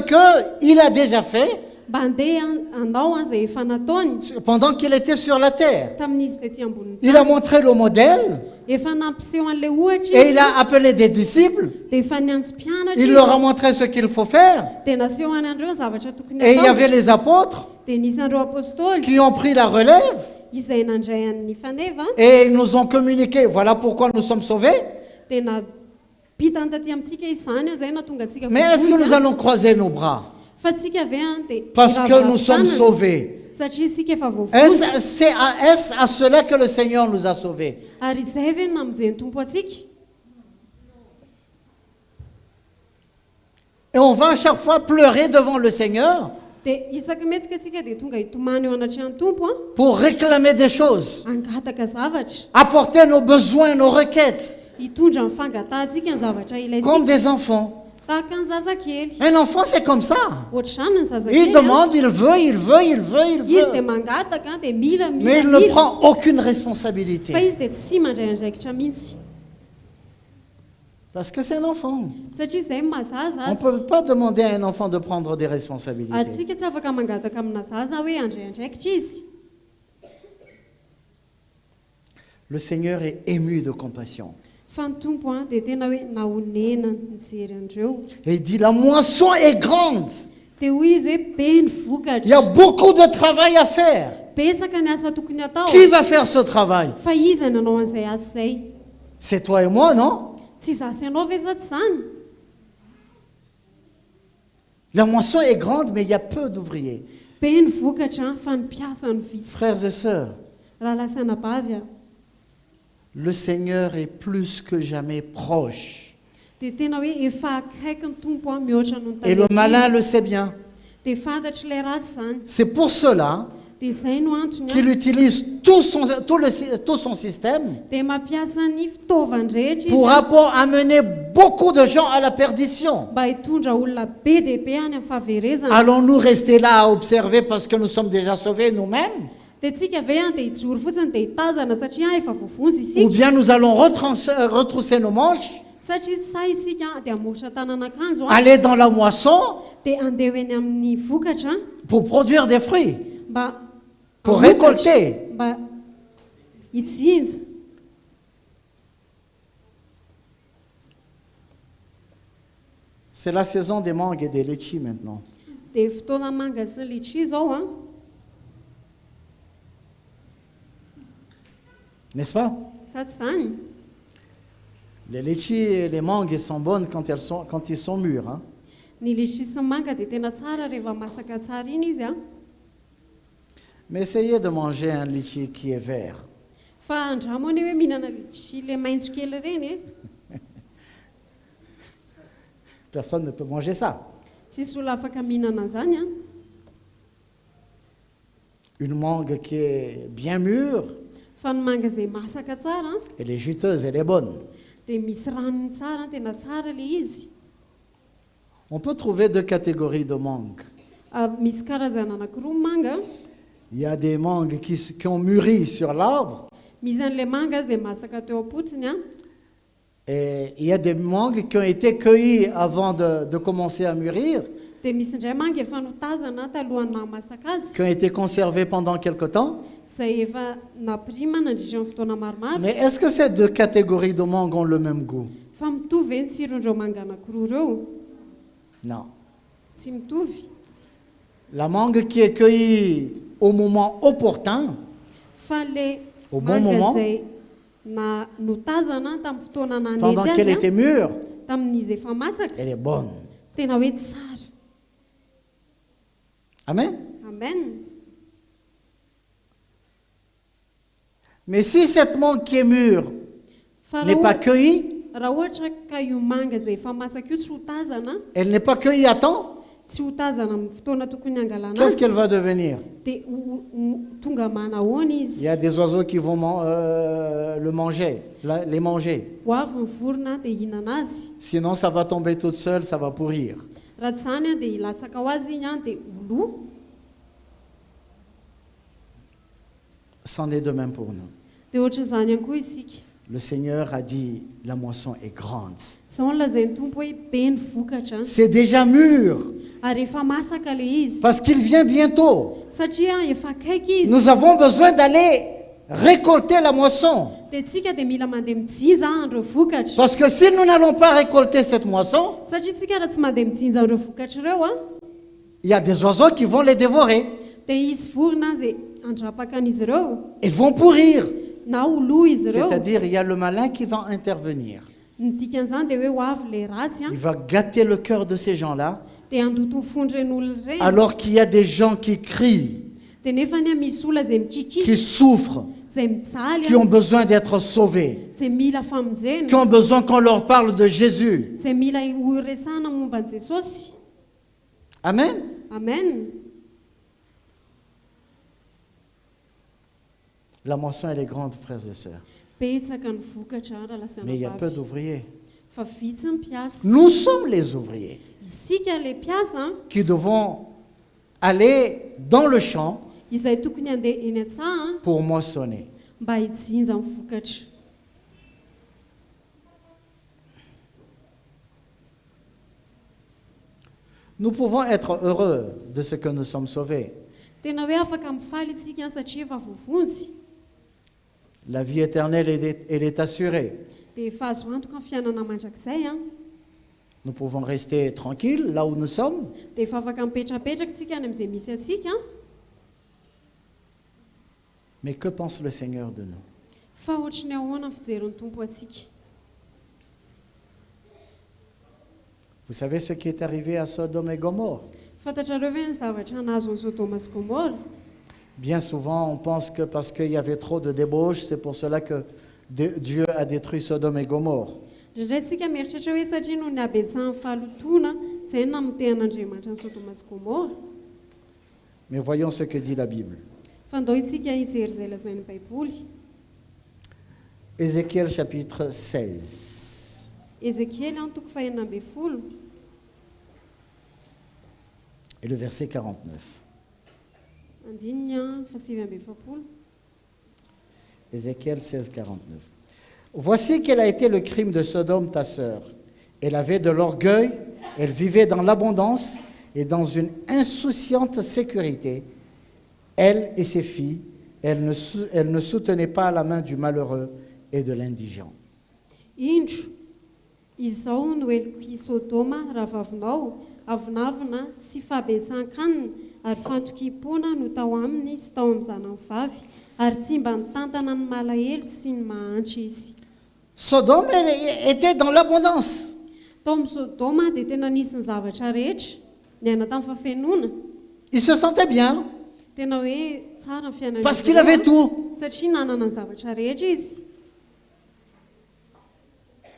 qu'il a déjà fait mba handeha andao an'izay efa nataony pendant qu'il était sur la terre. tamin'izy tetỳ ambony Il a montré le modèle efa nampiseho an'ilay ohatra et izy il a appelé des disciples. dia efa niantsy mpianatra Il izy leur a montré ce qu'il faut faire. dia naseho any andreo zavatra tokony Et il y atao avait les apôtres dia nisy andreo apôstôly qui ont pris la relève izay nandray amin'ny faneva et ils nous ont communiqué. Voilà pourquoi nous sommes sauvés. dia napitany taty amintsika izany zay natonga atsika Mais est-ce que nous allons croiser nos bras? fa tsika ave a dia Parce que nous sommes sauvés. satria isika efa voavozy Est-ce à cela que le Seigneur nous a sauvés? ary izay ve namizeny tompo atsika Et on va à chaque fois pleurer devant le Seigneur dia isaky metsika atsika dia tonga hitomany eo anatrehany tompo a pour réclamer des choses, angataka zavatra apporter nos besoins, nos requêtes, hitondra ny fangatantsika ny zavatra comme ilayntsika des enfants. tahaka ny zazakely Un enfant, c'est comme ça. ohatr'izany ny Il zazakely demande, il veut, il veut, il veut, il izy dia veut. mangataka dia mila Mais il mila ne mila prend aucune fa responsabilité. izy dia tsy mandray andraikitra mihitsy Parce que c'est un enfant. satria izay mazaza On ne azy peut pas demander à un enfant de prendre des ary responsabilités. tsika tsy afaka mangataka amina zaza hoe andray andraikitra izy Le Seigneur est ému de compassion. fa ny tompo a dia tena hoe nahonena nijery andreo Et il dit, la moisson est grande. dia hoy izy hoe be ny Il y a vokatra beaucoup de travail à faire. betsaka ny asa tokony atao Qui va faire ce travail? fa iza nanao an'izay asa zay C'est toi et moi, non? tsy zasy ianao ve za tsy zany La moisson est grande, mais il y a peu d'ouvriers. be ny vokatra fa ny mpiasa ny vitsy Frères et sœurs, raha lasana bavy a le Seigneur est plus que jamais proche. dia tena hoe efa akaiky ny tompo a mihoatra no Et le malin le sait bien. dia fantatry ilay ratsy zany C'est pour cela dia izay no antony qu'il utilise tout son système dia mampiasa ny fitaovany rehetra pour izy amener beaucoup de gens à la perdition. mba hitondra olona be dia be any amin'ny fahaverezana Allons-nous rester là à observer parce que nous sommes déjà sauvés nous-mêmes? dia tsika ve a dia hijory fotsiny dia hitazana satria efa voavonjy Ou isika bien nous allons retrousser nos manches, satria sa isika dia amoritra tanan'akanjo a aller dans la moisson dia andeha eny amin'ny vokatra pour produire des fruits, mba pour hamokatra, récolter. mba hitsijinja C'est la saison des mangues et des litchis maintenant. dia fotoana manga sy ny litchi zao a N'est-ce pas? sa tsy zany Les litchis et les mangues ils sont bonnes quand ils sont mûrs. Hein? ny litchi sy ny manga dia tena tsara rehefa masaka tsara iny izy a Mais essayez de manger un litchi qui est vert. fa andramony hoe mihinana litchi le maitso kely reny e Personne ne peut manger ça. tsisy olona afaka mihinana an'izany a Une mangue qui est bien mûre, fa ny manga izay masaka tsara elle est juteuse, elle est bonne. dia misy ranony tsara tena tsara le izy On peut trouver deux catégories de mangues. misy karazana anankiroa ny manga Il y a des mangues qui ont mûri sur l'arbre misy an'ilay manga izay masaka teo am-potiny a et il y a des mangues qui ont été cueillies avant de commencer à mûrir, dia misy indray manga efa notazana talohany nahamasaka azy qui ont été conservées pendant quelque temps. izay efa nampirima nandritra amin'ny fotoana maromaro Mais est-ce que ces deux catégories de mangues ont le même goût? fa mitovy ve ny tsiron'ireo manga anankiroa ireo Non. tsy mitovy La mangue qui est cueillie au moment opportun, fa le Au bon manga moment. izay notazana tamin'ny fotoana pendant nanety qu'elle azy était a mûre, tamin'izy efa masaka elle est bonne. tena hoe tsara Amen. amen Mais si cette mangue qui est mûre fa n'est pas cueillie, raha ohatra ka io manga izay efa masaka io tsy ho tazana elle n'est pas cueillie à temps, tsy ho tazana amin'ny fotoana tokony hangalana qu'est-ce qu'elle azy va devenir? dia tonga manahoana Il izy y a des oiseaux qui vont le manger, les manger. ho avy ny vorona dia hihinana azy Sinon, ça va tomber toute seule, ça va pourrir. raha tsy zany a dia hilatsaka ho azy iny a dia olo C'en est de même pour nous. dia ohatran'izany ihany koa isika Le Seigneur a dit, la moisson est grande. izao nolazain'ny tompo hoe be ny vokatra C'est déjà mûr, ary efa masaka le izy parce qu'il vient bientôt. satria efa akaiky izy Nous avons besoin d'aller récolter la moisson. dia tsika dia mila mandeha mijinja andro vokatra Parce que si nous n'allons pas récolter cette moisson, satria tsika raha tsy mandeha mijinja andro vokatra ireo a il y a des oiseaux qui vont les dévorer. dia izy vorona izay andrapaka an'izy ireo Ils vont pourrir. na olo izy ireo C'est-à-dire, il y a le malin qui va intervenir. ny dikan'izany dia hoe ho avy le ratsy a Il va gâter le cœur de ces gens-là, dia andoto ny fondren'olo ireny alors qu'il y a des gens qui crient, dia nefa ny a misy olona izay mikiki qui souffrent, izay mijaly qui ont besoin d'être sauvés, izay mila famonjena qui ont besoin qu'on leur parle de Jésus. izay mila ho resana momba an'i jesosy Amen. amen La moisson, elle est grande, frères et sœurs. betsaka ny vokatra raha Mais il y a peu lasana d'ouvriers. fa vitsy ny mpiasa Nous sommes les ouvriers isika le mpiasa qui devons aller dans le champ izay tokony handeha eny an-tsaha pour moissonner. mba hijinja ny vokatra Nous pouvons être heureux de ce que nous sommes sauvés. tena hoe afaka mifaly isika satria efa vovonjy La vie éternelle, elle est assurée. dia efa azo antoka ny fiainana mandrakizay a Nous pouvons rester tranquilles là où nous sommes. dia efa afaka mipetrapetraka isika any amin'izay misy atsika Mais que pense le Seigneur de nous? fa ohatrany ahoana ny fijerin'ny tompo atsika Vous savez ce qui est arrivé à Sodome et Gomorre? fantatrareo ve ny zavatra nazo ny sodoma sy gomora Bien souvent, on pense que parce qu'il y avait trop de débauche, c'est pour cela que Dieu a détruit Sodome et Gomorre. ndraindray tsika mieritratra hoe satria no ny abetsahan'ny fahalotona izay namotehan'andriamanitra ny sodoma sy gomora Mais voyons ce que dit la Bible. fa ndao itsika hijery izay lazain'ny baiboly Ézéchiel chapitre 16. ezekiely an toko fahenina amby folo Et le verset 49. andininy a fasivy amby efapolo Ézéchiel 16, 49. Voici quel a été le crime de Sodome, ta sœur. Elle avait de l'orgueil, elle vivait dans l'abondance et dans une insouciante sécurité. Elle et ses filles, elle ne soutenait pas la main du malheureux et de l'indigent. indro izao no eloko i sodoma raha vavinao avinavina sy fahabetsahan-kanina ary fantokim-pona no tao aminy sy tao amin'ny zanany vavy ary tsy mba nitantana ny malahelo sy ny mahantra izy Sodome elle était dans l'abondance. tao amin'ny sodoma dia tena nisy ny zavatra rehetra ny aina tamin'ny fafenona Il se sentait bien tena hoe tsara ny fiainana parce qu'il avait tout. satria nanana ny zavatra rehetra izy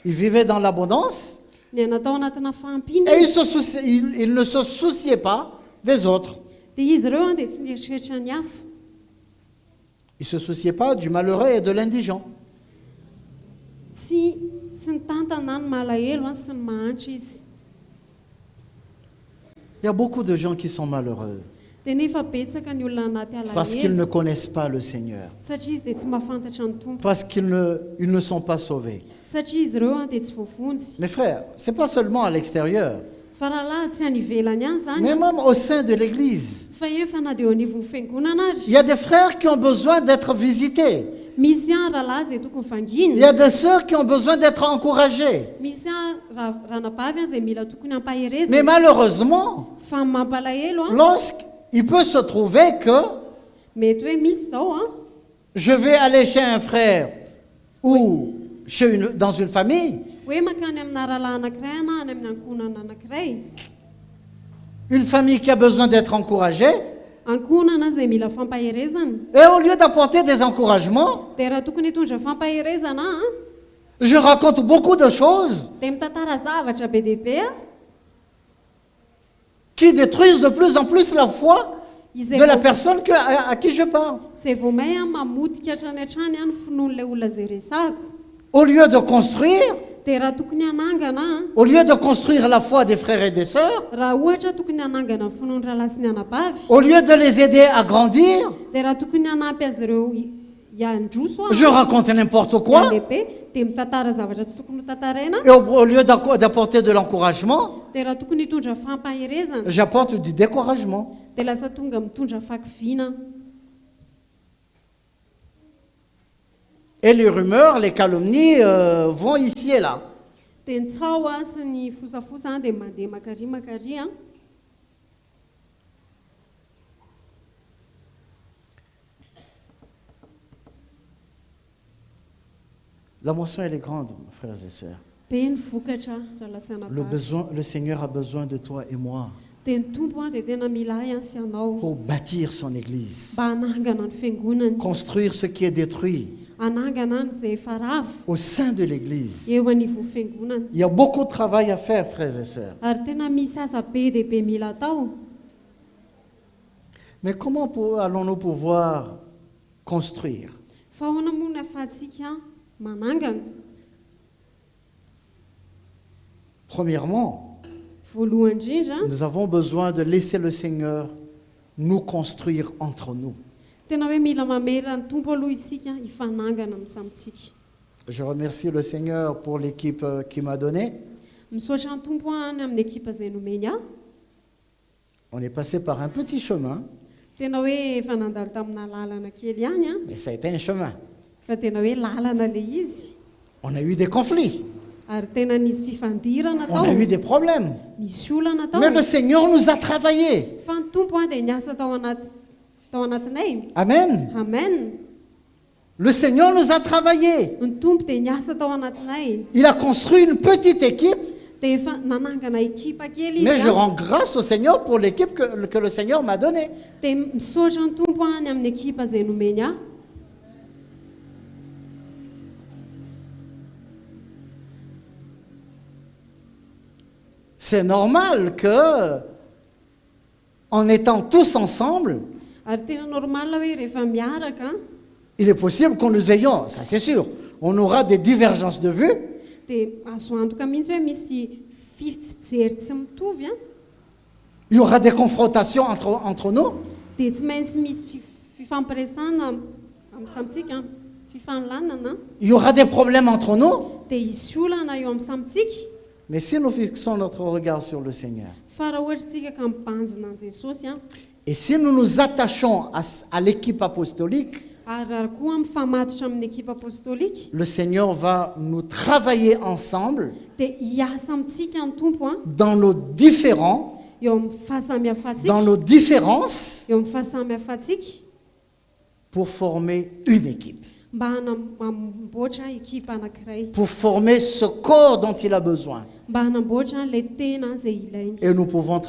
Il vivait dans l'abondance ny aina tao anatina fampina et il ne se souciait pas des autres. dia izy ireo a dia tsy mieritreritra ny hafa Il ne se souciait pas du malheureux et de l'indigent. tsy nitantana ny malahelo a sy ny mahantra izy Il y a beaucoup de gens qui sont malheureux dia nefa betsaka ny olona anaty parce qu'ils alahelo ne connaissent pas le Seigneur, satria izy dia tsy mahafantatra ny tompo parce qu'ils ne sont pas sauvés. satria izy ireo a dia tsy voavonjy Mes frères, ce n'est pas seulement à l'extérieur, fa rahalahy tsy any ivelany ihany zany mais même au sein de l'Église. fa efa na dia eo anivon'ny fiangonana Il ary y a des frères qui ont besoin d'être visités. misy a rahalahy izay tokony Il y fangina a des sœurs qui ont besoin d'être encouragées. misy a ranabavy a izay mila tokony hampahereza Mais malheureusement, fa mampalahelo a lorsqu'il peut se trouver que mety hoe misy zao a je vais aller chez un frère ou dans une famille, hoe makany amina rahalahy anankiray na any amin'ny ankonana anankiray une famille qui a besoin d'être encouragée, ankonana izay mila fampaherezana et au lieu d'apporter des encouragements, dia raha tokony hitondra fampaherezana a je raconte beaucoup de choses dia mitantara zavatra be dehibe a qui détruisent de plus en plus la foi izay de la vao- personne à qui je parle. izay vao may a mamotika hatrany hatrany a ny finoan'ilay olona izay resako Au lieu de construire, dia raha tokony hanangana a, au lieu de construire la foi des frères et des sœurs, raha ohatra tokony hanangana ny finoan'ny rahalahy sy ny anabavy au lieu de les aider à grandir, dia raha tokony hanampy azy ireo hiandroso je raconte n'importe quoi. lehibe dia mitantara zavatra tsy tokony ho tantaraina Et au lieu d'apporter de l'encouragement, dia raha tokony hitondra fampaherezana j'apporte du découragement. dia lasa tonga mitondra fakiviana. Et les rumeurs, les calomnies vont ici et là. Dia ny tsao a sy ny fosafosa dia mandeha makary a. La moisson, elle est grande, frères et sœurs. Be ny vokatra raha lasa anabavy Le Seigneur a besoin de toi et moi dia ny tombo a dia tena milay a sy anao pour bâtir son église, mba hanangana ny fiangonany, construire ce qui est détruit hanangana ny izay efa ravo au sein de l'église. eo anivon'ny fiangonana. Il y a beaucoup de travail à faire, frères et sœurs. Ary tena misy asa be dia be mila atao. Mais comment allons-nous pouvoir construire? Fa ahoana moa ny ahafahantsika manangana? Premièrement, Voalohany indrindra nous avons besoin de laisser le Seigneur nous construire entre nous. tena hoe mila mamerina ny tompo aloha isika hifanangana amin'ny samitsika. Je remercie le Seigneur pour l'équipe qu'il m'a donnée. Misaotra ny tompo any amin'ny ekipa izay nomeny ahy. On est passé par un petit chemin, Tena hoe efa nandalo tamina lalana kely ihany a, mais ça a été un chemin. fa tena hoe lalana le izy. On a eu des conflits, Ary tena nisy fifandirana on a eu tao, des problèmes. nisy olana tao. Mais le Seigneur nous a travaillé. Fa ny tompo a dia niasa tao anatinay. Amen. Amen. Le Seigneur nous a travaillé. Ny tompo dia niasa tao anatinay. Il a construit une petite équipe, Dia efa nanangana ekipa kely mais izy je a. rends grâce au Seigneur pour l'équipe que le Seigneur m'a donnée. Dia misaotra ny tompo any amin'ny ekipa izay nomeny ahy. C'est normal que, en étant tous ensemble, Ary tena normal hoe rehefa miaraka il est possible qu'on nous ayons, ça c'est sûr, on aura des divergences de vues, dia azo antoka mihitsy hoe misy fijery tsy mitovy a, il y aura des confrontations entre nous, dia tsy maintsy misy fifampiresana amin'ny samitsika, fifanlanana, il y aura des problèmes entre nous, dia hisy olana eo amin'ny samitsika. mais si nous fixons notre regard sur le Seigneur, Fa raha ohatra tsika ka mibanjina an' Jesosy a, et si nous nous attachons à l'équipe apostolique, ary raha koa mifamatotra amin'ny ekipa apostolika, le Seigneur va nous travailler ensemble dia hiasa amintsika ny tompo a dans nos différends, eo amin'ny fahasamihafatsika, dans nos différences, eo amin'ny fahasamihafatsika, pour former une équipe, mba hanamboatra ekipa anankiray, pour former ce corps dont il a besoin. mba hanamboatra ilay tena izay ilainy. Et nous pouvons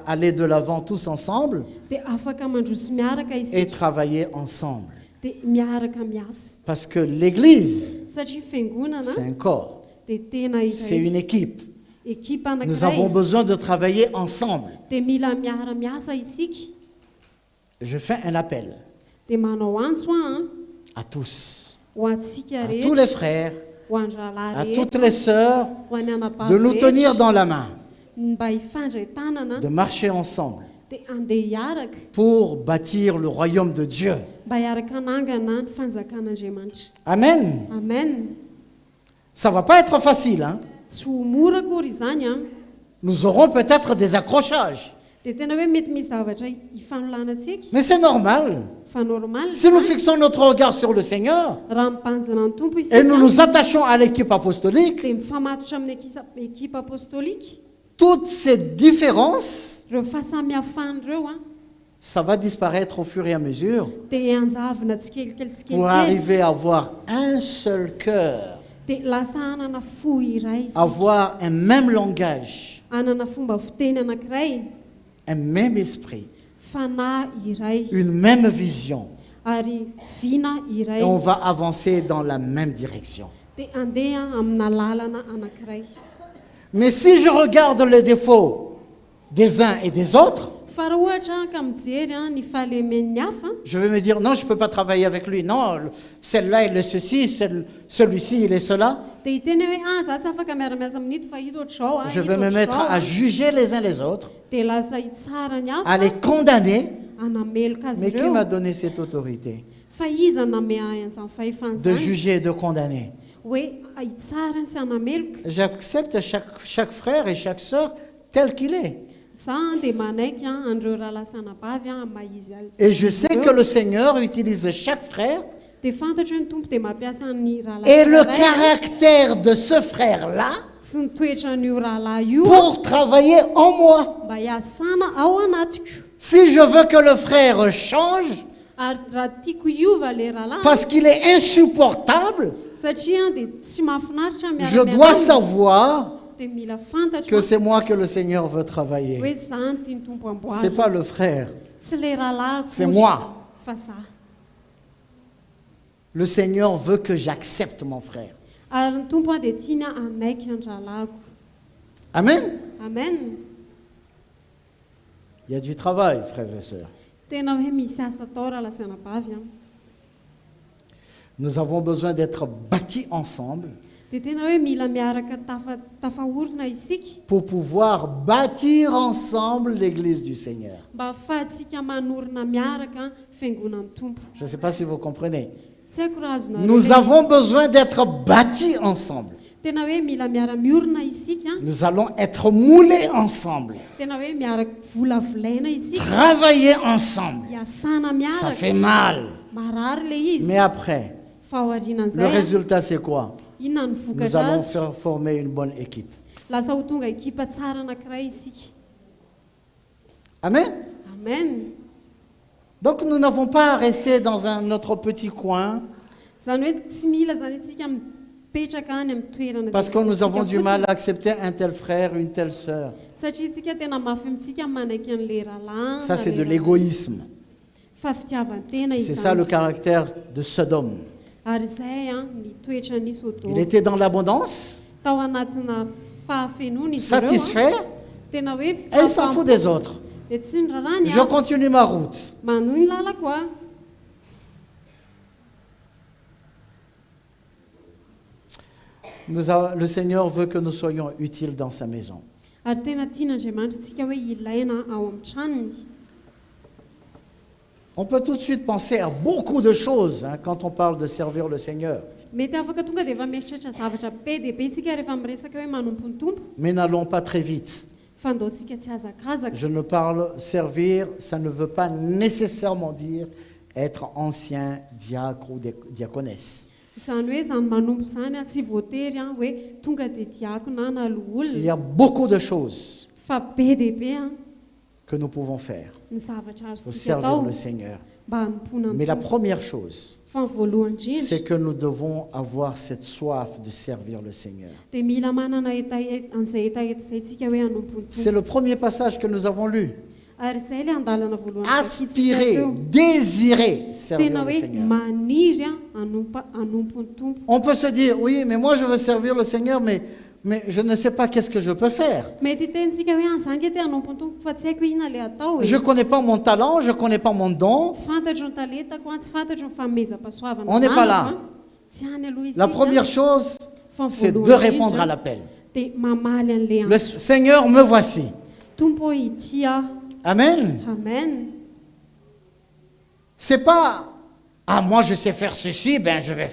aller de l'avant tous ensemble Dia afaka mandroso miaraka et isika, travailler ensemble. dia miaraka miasa. Parce que l'Église, Satria fiangonana c'est un corps, dia tena c'est iray une équipe. ekipa Nous avons anankiray, besoin de travailler ensemble. dia mila miara-miasa isika. Je fais un appel Dia manao antso a à tous, ho antsika à tous les rehetra, frères, ho any rahalahy à rehetra, toutes les sœurs, ho any anabavy de nous rehetra, tenir dans la main, mba hifandray tanana de marcher ensemble dia andeha hiaraka pour bâtir le royaume de Dieu. mba hiaraka hanangana ny fanjakan'Andriamanitra. Amen. Amen. Ça va pas être facile, hein? Tsy ho mora akory izany a, Nous aurons peut-être des accrochages, dia tena hoe mety misy zavatra hifanolanatsika, mais c'est normal. fa normal Si nous fixons notre regard sur le Seigneur raha mibanjana ny tompo et nous isika nous attachons à l'équipe apostolique, dia mifamatotra amin'ny ekipa apostolika, toutes ces différences, ireo fahasamihafany ireo a ça va disparaître au fur et à mesure dia anjavina tsikelikely pour tsikelikely, arriver à avoir un seul cœur, dia lasa hanana fo iray isika, avoir un même langage, hanana fomba fiteny anankiray, un même esprit, fanahy iray, une même vision. ary vina iray, Et on va avancer dans la même direction. dia andeha amina lalana anankiray. Mais si je regarde les défauts, des uns et des autres, fa raha ohatra ka mijery ny fahalemen'ny hafa je vais me dire, non, je ne peux pas travailler avec lui. Non, celle-là, il est ceci, celui-ci, il est cela. dia hiteny hoe za tsy afaka miara-miasa amin'ito fa hito ohatr'izao Je vais me mettre à juger les uns les autres, dia lasa hitsara ny à hafa les condamner. anameloka azy Mais qui ireo m'a donné cette autorité fa iza namea an'izany fahefana de zany juger et de condamner? hoe hitsara sy anameloka J'accepte chaque frère et chaque sœur tel qu'il est. za dia manaiky andreo rahalahy sy anabavy mahizy azy Et je sais que le Seigneur utilise chaque frère. dia fantatro hoe ny tompo dia mampiasa ny rahalahy Et sy le rahay caractère de ce frère-là sy ny toetra n'io rahalahy io pour travailler en moi. mba hiasana ao anatiko Si je veux que le frère change ary raha tiako iova le rahalahy parce qu'il est insupportable, satria dia tsy mahafinaritra je dois savoir dia mila fantatro que c'est moi que le Seigneur veut travailler. hoe zany tia ny tompo Ce n'est amboary pas le frère, tsy le rahalahy c'est akory moi. fa za Le Seigneur veut que j'accepte mon frère. ary ny tompo dia tiany anaiky ny rahalahiko Amen. amen Il y a du travail, frères et sœurs. tena hoe misy asa atao rahalahy sy anabavy Nous avons besoin d'être bâtis ensemble dia tena hoe mila miaraka tafahorina isika pour pouvoir bâtir ensemble l'église du Seigneur. mba ahafahantsika manorina miaraka fiangonan'ny tompo Je ne sais pas si vous comprenez. tsy haiko raha azonareo Nous hoe avons izy. besoin d'être bâtis ensemble. tena hoe mila miara-miorina isika Nous allons être moulés ensemble, tena hoe miaraka volavolaina isika travailler ensemble. hiasana Ça miaraka fait mal. marary le izy Mais après, fa le aorianan'izay résultat, c'est quoi? inona ny Nous vokatra allons azy faire former une bonne équipe. lasa ho tonga ekipa tsara anankiray isika Amen. amen Donc nous n'avons pas à rester dans notre petit coin zany hoe tsy mila zany itsika mipetraka any amin'ny toerana parce que izay nous avons misy du isika mal à accepter un tel frère, une telle sœur. fotsiny. Satria itsika tena mafy amintsika manaiky an'le rahalahy Ça, c'est na de le l'égoïsme. fa fitiavan-tena C'est izy ça le zany caractère de Sodome. ary izay ny toetra ny Il Sodoma était dans l'abondance, tao anatina fahafenona izy ireo satisfait, tena hoe et il s'en fout des autres. dia tsy ny raharaha ny Je continue ma route. manohy ny lalako Le Seigneur veut que nous soyons utiles dans sa maison. ary tena tian'Andriamanitra tsika hoe ilaina ao amin'ny tranony. On peut tout de suite penser à beaucoup de choses quand on parle de servir le Seigneur. mety afaka tonga dia efa mieritreritra zavatra be dia be itsika rehefa miresaka hoe manompo ny tompo Mais n'allons pas très vite. fandaontsika tsy hazakazaka. Je ne parle servir, ça ne veut pas nécessairement dire être ancien diacre ou diaconesse. Zany hoe zany manompo zany tsy voatery hoe tonga dia diakona na Il loholona y a beaucoup de choses fa be dia be que nous pouvons faire ny zavatra pour azontsika servir atao le Seigneur. mba hanompona Mais ny la tompo. première chose, Fa ny voalohany indrindra c'est que nous devons avoir cette soif de servir le Seigneur. dia mila manana an'izay etaeta izay tsika hoe hanompo ny C'est tompo. le premier passage que nous avons lu. Ary izay le andalana voalohany Aspirer, désirer servir tena le hoe Seigneur. maniry hanompo ny tompo. On peut se dire, oui, mais moi je veux servir le Seigneur, mais je ne sais pas qu'est-ce que je peux faire. mety tentsika hoe zanga te hanompo ny tompo fa tsy haiko inona le atao Je ne connais pas mon talent, je ne connais pas mon don. tsy fantatro ny talentako tsy fantatro ny famezam-pasoavana On n'est pas là. tsy any aloha La première chose, c'est de répondre à l'appel. dia mamaly an'le Le Seigneur, me voici. tompo ity Amen. amen. C'est pas, ah, moi je sais faire ceci, ben je vais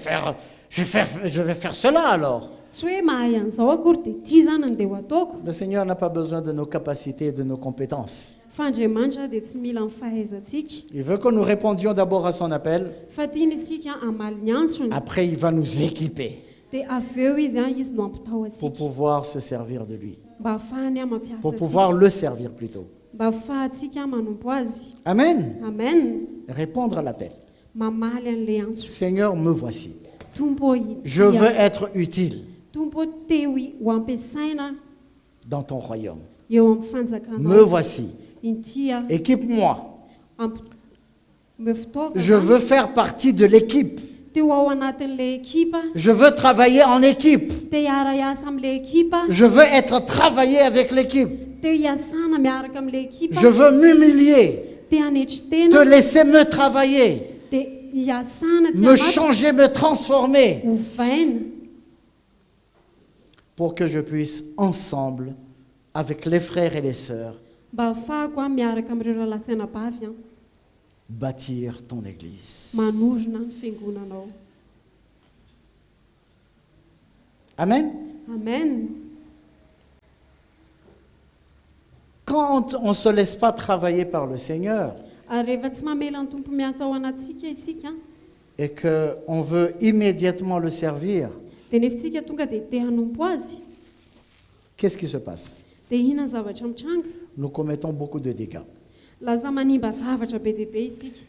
faire cela alors. tsy hoe mahay an'izao akory dia ity zany ny dia ho ataoko. Le Seigneur n'a pas besoin de nos capacités et de nos compétences. Fa Andriamanitra dia tsy mila ny fahaizantsika Il veut que nous répondions d'abord à son appel, fa tiany isika amaly ny antsony après il va nous équiper dia avy eo izy no ampitao pour atsika pouvoir se servir de lui, mba ahafahany mampiasa pour pouvoir atsika le servir plutôt. mba ahafahantsika manompo azy. Amen. Amen. Répondre à l'appel. Mamaly an'le antso. Seigneur, me voici. Tompo Je veux être utile tompo teo ho ampiasaina dans ton royaume. eo amin'ny Me fanjakanao voici. inty Équipe-moi. me fitaova Je veux faire partie de l'équipe. teo ao anatin'le ekipa Je veux travailler en équipe. te hiara-iasa amin'le ekipa Je veux être travaillé avec l'équipe. te teo hiasana miaraka amin'ilay ekipa Je veux m'humilier, te hanetry te tena laisser me travailler, dia hiasana tsy me hamaty changer, me transformer, ho vaina pour que je puisse ensemble, avec les frères et les sœurs, mba ahafahako a miaraka amin'ireo ralasanabavy a bâtir ton église. manorina ny fiangonanao. Amen. Amen. Quand on ne se laisse pas travailler par le Seigneur Ary rehefa tsy mamela ny tompo miasa ao anatsika isika et qu'on veut immédiatement le servir, dia nefa tsika tonga dia te hanompo azy qu'est-ce qui se passe? dia inona ny zavatra mitranga Nous commettons beaucoup de dégâts. lasa manimba zavatra be dia be isika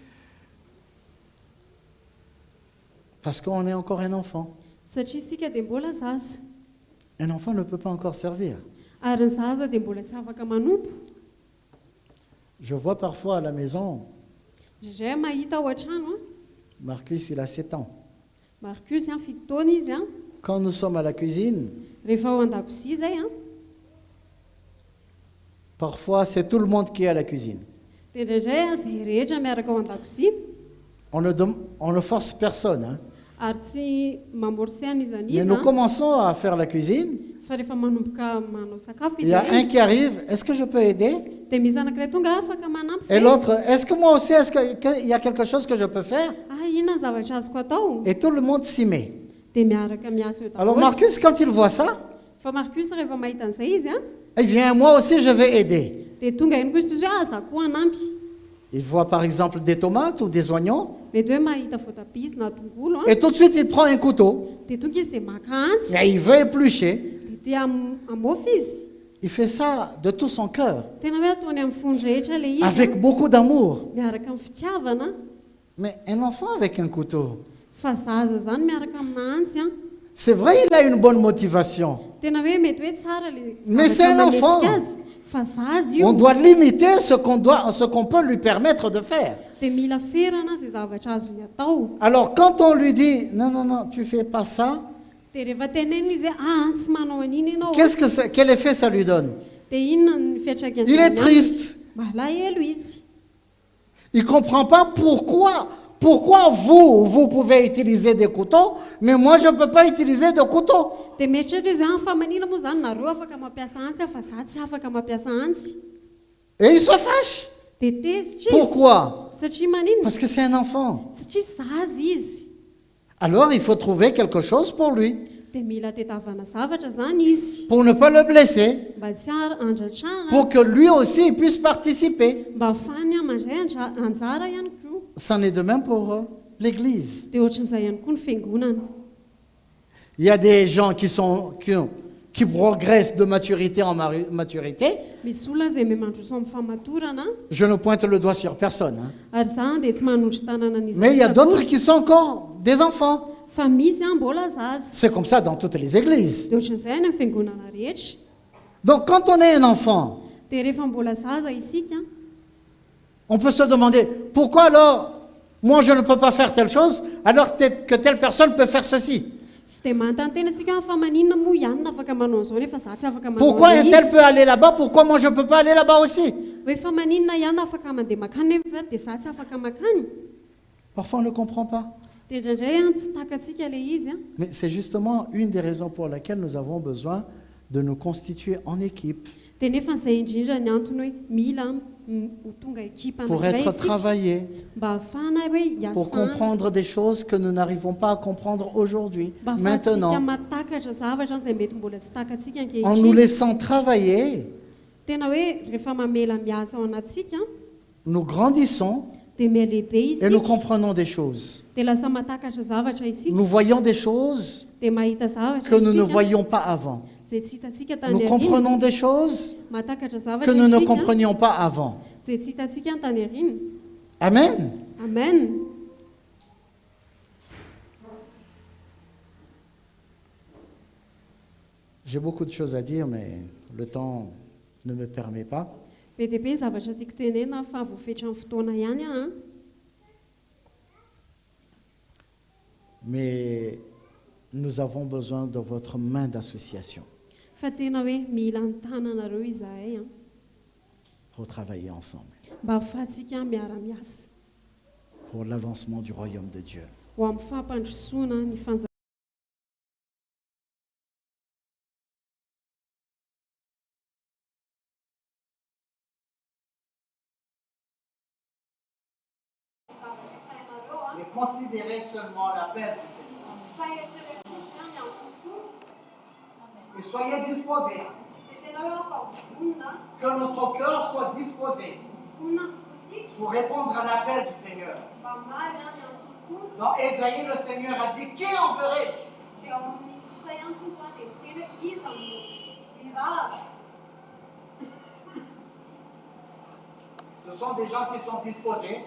Parce qu'on est encore un enfant. satria isika dia mbola zaza Un enfant ne peut pas encore servir. ary ny zaza dia mbola tsy afaka manompo. Je vois parfois à la maison, Zay mahita ao an-trano a Marcus, il a 7 ans. Marcus a 7 taona izy a Quand nous sommes à la cuisine, rehefa ao an-dakozia zay a parfois c'est tout le monde qui est à la cuisine. dia indraindray a zay rehetra miaraka ao an-dakozia On ne force personne, hein. ary tsy mamorisiana izany Mais izy nous a commençons à faire la cuisine. fa rehefa manomboka manao sakafo Il izy y a un zay qui arrive, est-ce que je peux aider? dia misy anankiray tonga afaka manampy Et ve l'autre, est-ce que moi aussi, est-ce qu'il y a quelque chose que je peux faire? inona ny zavatra azoko atao Et tout le monde s'y met. dia miaraka miasa eo Alors daholo. Marcus, quand il voit ça, Fa Marcus rehefa mahita an'izay izy a il vient, moi aussi je vais aider. dia tonga iny koa izy toy hoe za koa hanampy. Il voit par exemple des tomates ou des oignons, Mety hoe mahita voatabia izy na tongolo a et tout de suite il prend un couteau, dia tonga izy dia maka antsy et il veut éplucher. dia tia amofy izy. Il fait ça de tout son cœur, Tena hoe ataony amin'ny fony rehetra ilay izy avec beaucoup d'amour. miaraka amin'ny fitiavana. Mais un enfant avec un couteau, Fa zaza zany miaraka amina antsy a c'est vrai, il a une bonne motivation. tena hoe mety hoe tsara le Mais c'est un enfant. azy fa zaza io On doit limiter ce qu'on peut lui permettre de faire. dia mila ferana zay zavatra azony atao. Alors quand on lui dit, non, non, non, tu fais pas ça, Dia rehefa tenenina izy hoe tsy manao an'iny ianao quel effet ça lui donne? dia inona ny fiatraikany Il est triste. malahelo izy. Il ne comprend pas pourquoi vous pouvez utiliser des couteaux, mais moi je ne peux pas utiliser de couteau. Dia mieritreritra izy hoe fa manina moa zany nareo afaka mampiasa antsy fa za tsy afaka mampiasa antsy. Et il se fâche. Dia tezitra izy. Pourquoi? Satria manina Parce que c'est un enfant. satria zaza izy. Alors il faut trouver quelque chose pour lui, Dia mila tetavana zavatra zany izy pour ne pas le blesser, mba tsy andratrana pour que lui aussi il puisse participer. mba ahafahany mandray anjara ihany koa. C'en est de même pour l'Église. Dia ohatran'izay ihany koa ny fiangonana. Il y a des gens qui progressent de maturité en maturité. Misy olona zay mihamandroso amin'ny famatorana Je ne pointe le doigt sur personne, hein. ary za dia tsy manondry tanana an'izy Mais il y a rehetra d'autres tory. qui sont encore des enfants. Fa misy mbola zaza. C'est comme ça dans toutes les églises. Dia ohatran'izay any amin'ny fiangonana rehetra. Donc quand on est un enfant, Dia rehefa mbola zaza isika on peut se demander, pourquoi alors moi je ne peux pas faire telle chose alors que telle personne peut faire ceci? dia manontany tena antsika hoe fa maninona moa ihany no afaka manao an'izao nefa za tsy afaka manao Pourquoi un an'ilay tel izy. peut aller là-bas, pourquoi moi je ne peux pas aller là-bas aussi? Hoe fa maninona ihany no afaka mandeha makany nefa dia za tsy afaka makany. Parfois on ne comprend pas. Dia indraindray tsy takantsika ilay izy a. Mais c'est justement une des raisons pour laquelle nous avons besoin de nous constituer en équipe Dia nefa izay indrindra ny antony hoe mila ho tonga ekipa pour anankiray être isika travaillés, mba ahafahana hoe pour hiasana comprendre des choses que nous n'arrivons pas à comprendre aujourd'hui, mba ahafahantsika maintenant. matakatra zavatra izay mety mbola tsy takantsika En nous ankehitriny. laissant travailler, Tena hoe rehefa mamela miasa ao anatsika nous grandissons dia mialehibe et nous isika comprenons des choses. dia lasa matakatra zavatra isika Nous voyons des choses dia mahita zavatra que nous ne isika voyions pas avant. zay tsy hitantsika Nous tany comprenons ariny des choses matakatra que zavatra nous ne isika comprenions pas avant. zay tsy hitantsika ny tany ariny. Amen. Amen. J'ai beaucoup de choses à dire, mais le temps ne me permet pas. Be dia be ny zavatra tiako tenena fa voafetra amin'ny fotoana ihany a. Mais nous avons besoin de votre main d'association. Fa tena hoe mila ny tananareo izahay a. pour travailler ensemble, mba ahafahantsika miara-miasa pour l'avancement du royaume de Dieu. ho amin'ny fampandrosoana ny fanja Mais considérez seulement l'appel du Seigneur. Et soyez disposés. Que notre cœur soit disposé pour répondre à l'appel du Seigneur. Dans Ésaïe, le Seigneur a dit, qui enverrai-je? Ce sont des gens qui sont disposés,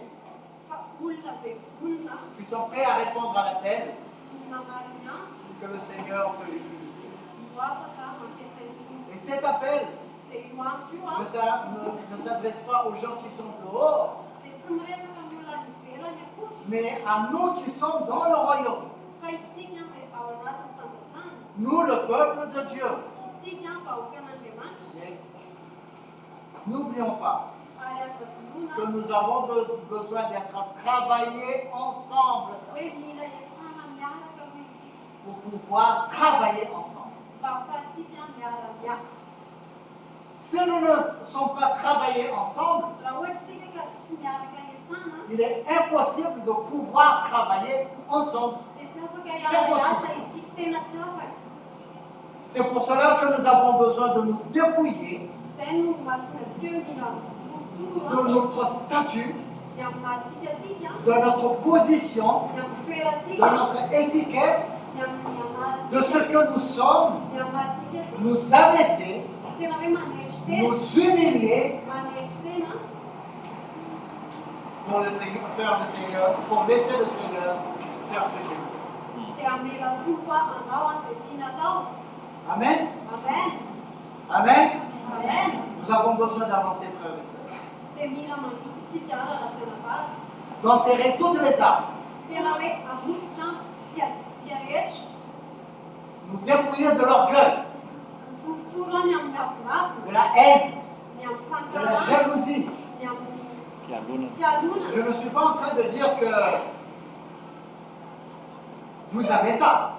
qui sont prêts à répondre à l'appel que le Seigneur peut utiliser. Et cet appel ne s'adresse pas aux gens qui sont dehors, mais à nous qui sommes dans le royaume. Nous, le peuple de Dieu. Mais n'oublions pas que nous avons besoin d'être travaillés ensemble pour pouvoir travailler ensemble. Si nous ne sommes pas travaillés ensemble, il est impossible de pouvoir travailler ensemble. C'est pour cela que nous avons besoin de nous dépouiller de notre statut, de notre position, de notre étiquette, de ce que nous sommes, nous abaisser, nous humilier pour le Seigneur, faire le Seigneur, pour laisser le Seigneur faire ce qu'il veut. Amen. Amen. Nous avons besoin d'avancer, frères et sœurs. D'enterrer toutes les armes. Nous dépouiller de l'orgueil, de la haine, de la jalousie. Je ne suis pas en train de dire que vous avez ça,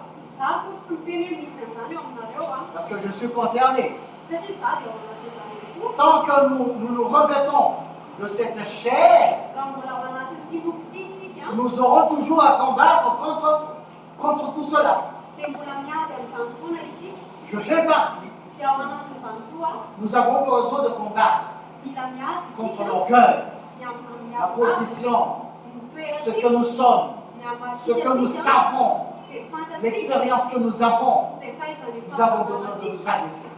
parce que je suis concerné. Tant que nous revêtons de cette chair, nous aurons toujours à combattre contre tout cela. Je fais partie. Nous avons besoin de combattre contre l'orgueil, la position, ce que nous sommes, ce que nous savons, l'expérience que nous avons. Nous avons besoin de nous abaisser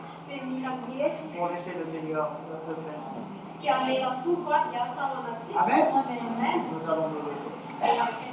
pour laisser le Seigneur le faire. Amen. Nous allons nous lever.